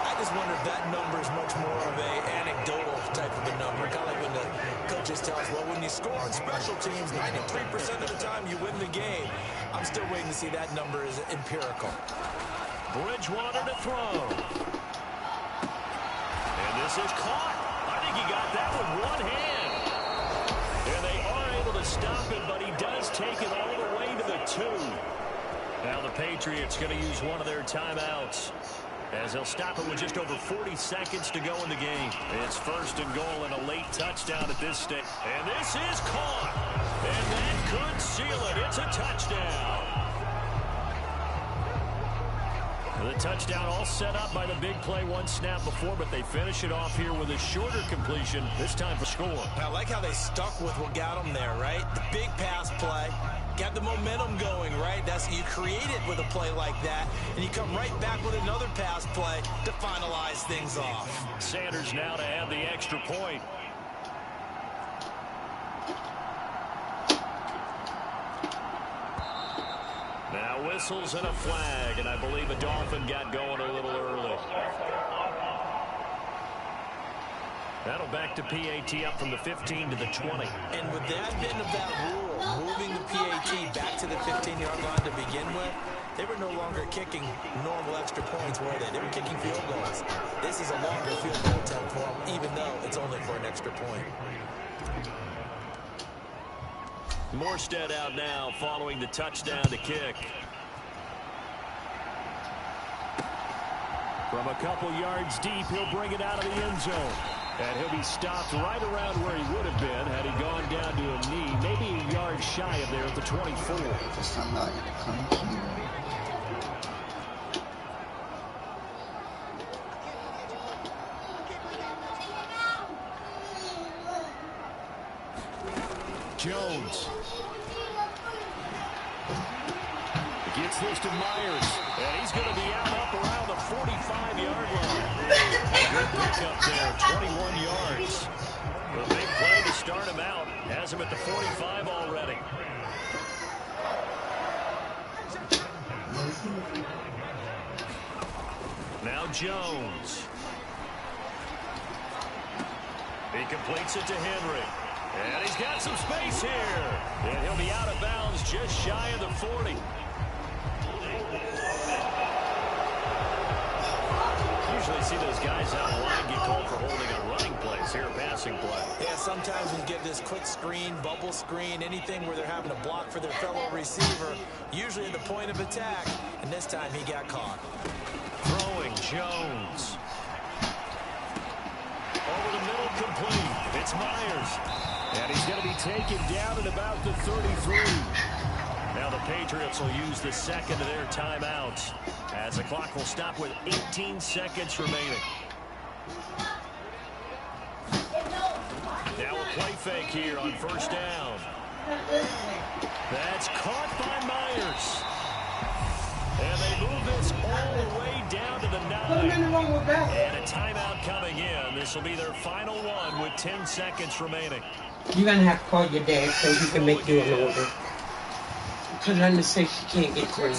I just wonder if that number is much more of a anecdotal type of a number, kind of like when the coaches tell us, well, when you score on special teams, 93% of the time you win the game. I'm still waiting to see that number is empirical. Bridgewater to throw. And this is caught. I think he got that with one hand. And they are able to stop it, but he does take it all the way to the 2. Now the Patriots going to use one of their timeouts, as they'll stop it with just over 40 seconds to go in the game. It's 1st and goal and a late touchdown at this stage. And this is caught. And that could seal it. It's a touchdown. The touchdown all set up by the big play one snap before, but they finish it off here with a shorter completion, this time for score. I like how they stuck with what got them there, right? The big pass play. Got the momentum going, right? That's you create it with a play like that, and you come right back with another pass play to finalize things off. Sanders now to add the extra point. Now whistles and a flag, and I believe a Dolphin got going a little early. That'll back to PAT up from the 15 to the 20. And with the advent of that rule, moving the PAT back to the 15-yard line to begin with, they were no longer kicking normal extra points, were they? They were kicking field goals. This is a longer field goal attempt for them, even though it's only for an extra point. Morstead out now following the touchdown to kick. From a couple yards deep, he'll bring it out of the end zone. And he'll be stopped right around where he would have been had he gone down to a knee, maybe a yard shy of there at the 24. Jones. Gets this to Myers, and he's going to be out up around the 45-yard line. Good pickup there, 21 yards. A big play to start him out. Has him at the 45 already. Now Jones. He completes it to Henry. And he's got some space here. And he'll be out of bounds just shy of the 40. Usually see those guys out of line get called for holding a running place here, a passing play. Yeah, sometimes we get this quick screen, bubble screen, anything where they're having to block for their fellow receiver, usually at the point of attack, and this time he got caught. Throwing Jones. Over the middle, complete. It's Myers. And he's going to be taken down at about the 33. Now the Patriots will use the second of their timeouts as the clock will stop with 18 seconds remaining. Now a play fake here on first down. That's caught by Myers. And they move this all the way down to the 9. And a timeout coming in. This will be their final one with 10 seconds remaining. You're going to have to call your dad so he can make you an order. Because I say she can't get green.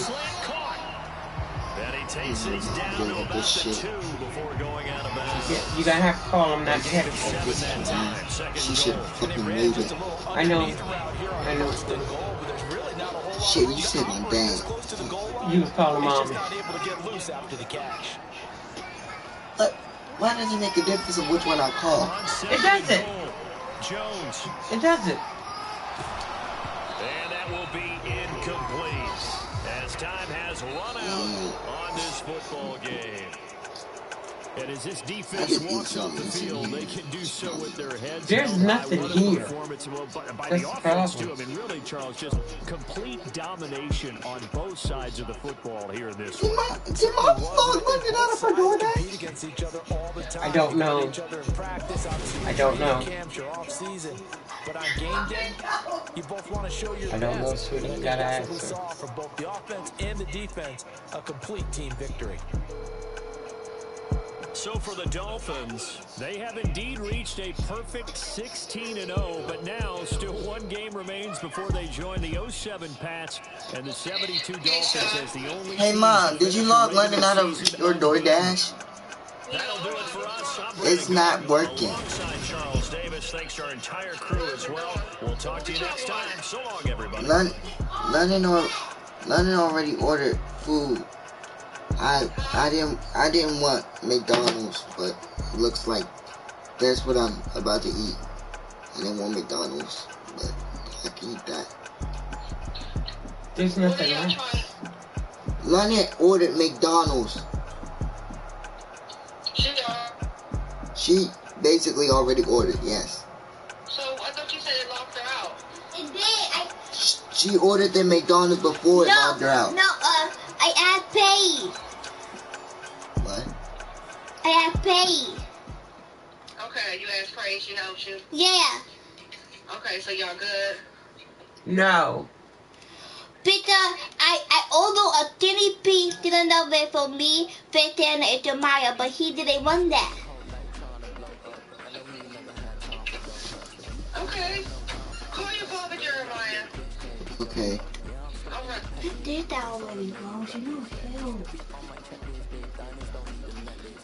And he takes it down to about the 2 before going out of bounds. Yeah, you're going to have to call him, not text him. She should have fucking moved it. I know. Shit, you said my dad. You was calling mommy. But why does it make a difference of which one I call? It doesn't. Jones. It doesn't. And that will be incomplete as time has run out on this football game. And as this defense walks off the field, they can do so with their heads held There's high. nothing What a here. performance by That's the the offense, too. I problem. mean, really, Charles, just complete domination on both sides of the football here in this one. Did Mom start looking at her for doing that? Compete against each other all the time. I don't know. Each other in practice, obviously. I don't know. Camps, you're off season, but on game day, you both want to show your I don't know, best. sweetie. You And gotta that's ask what we her. saw from both the offense and the defense, a complete team victory. So for the Dolphins, they have indeed reached a perfect 16-0, but now still one game remains before they join the 07 Pats and the 72 Dolphins as the only. Hey Mom, did you log London out of your DoorDash? That'll do it for us. It's not working. Alongside Charles Davis, thanks to our entire crew as well. We'll talk to you next time. So long, everybody. London already ordered food. I didn't want McDonald's, but it looks like that's what I'm about to eat. I didn't want McDonald's, but I can eat that. There's nothing left. London ordered McDonald's. She basically already ordered, yes. So I thought you said it locked her out. It did. She ordered the McDonald's before it locked her out. No, I have paid. What? I have paid. Okay, you asked Praise, she helped you. Yeah. Okay, so y'all good? No. Because I ordered a guinea pig dinner away for me, Peter and Jeremiah, but he didn't want that. Okay. Call your father, Jeremiah. Okay. Alright. I did that already, bro. You know, hell.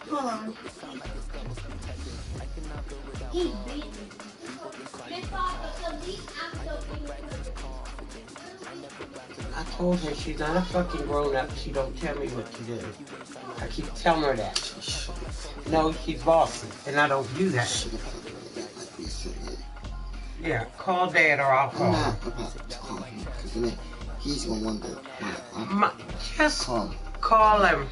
Hold on. He beat me. I told her she's not a fucking grown-up. She don't tell me what to do. I keep telling her that. No, she's bossy, and I don't do that. Yeah, call Dad or I'll call I'm him. not about to call him, because then he's going to wonder. Just call him.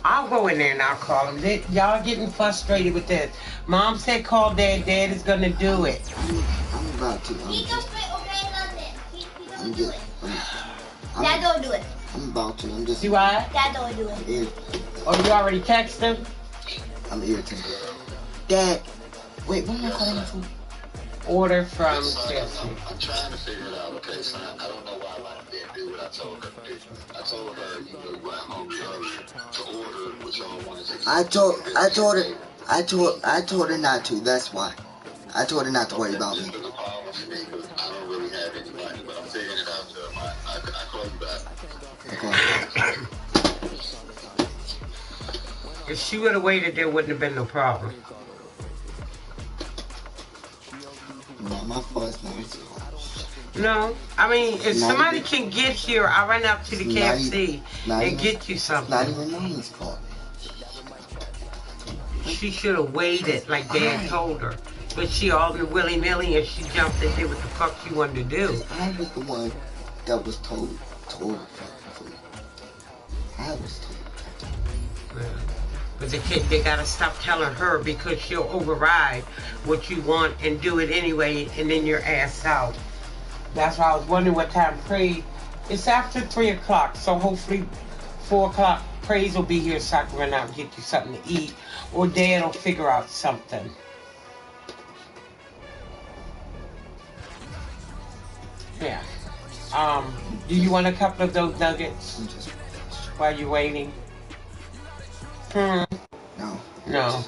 I'll go in there and I'll call him. Y'all getting frustrated with this. Mom said call Dad. Dad is going to do it. I'm about to. He just obey London. He I'm don't do just. it. Dad don't do it. I'm about to. I'm just. Do I? Dad don't do it. Oh, you already texted him? I'm irritated. Dad, wait, what am I calling you for? Order from KFC. I'm trying to figure it out, okay, son? I don't know why I didn't do what I told her to do. I told her, you went home early to order what y'all wanted to eat. I told her not to, that's why. I told her not to worry about me. This is a problem for me, because I don't really have any money, but I'm figuring it out, so I call you back. Okay. If she would have waited, there wouldn't have been no problem. No, my fault. No, I mean, if somebody can get here, I'll run out to the KFC and get you something. Not even Mommy's fault. She should have waited like Dad told her. But she all willy-nilly and she jumped and did what the fuck she wanted to do. I was the one that was told. I was told. But they gotta stop telling her because she'll override what you want and do it anyway and then you're ass out. That's why I was wondering what time Praise. It's after 3 o'clock, so hopefully 4 o'clock Praise will be here so I can run out and get you something to eat. Or Dad will figure out something. Yeah. Do you want a couple of those nuggets while you're waiting? No. No.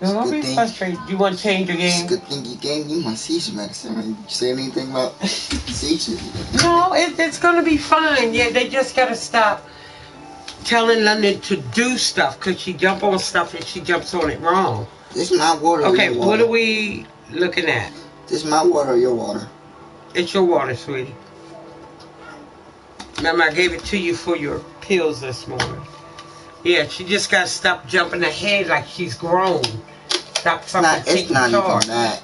No, don't be frustrated. You want to change your game? It's a good thing you gave me my seizure medicine. Did you say anything about seizures? No, it's going to be fine. Yeah, they just got to stop telling London to do stuff because she jumps on stuff and she jumps on it wrong. This is my water. Okay, what are we looking at? This is my water or your water? It's your water, sweetie. Remember, I gave it to you for your pills this morning. Yeah, she just got to stop jumping ahead like she's grown. Stop fucking taking charge. It's not even that.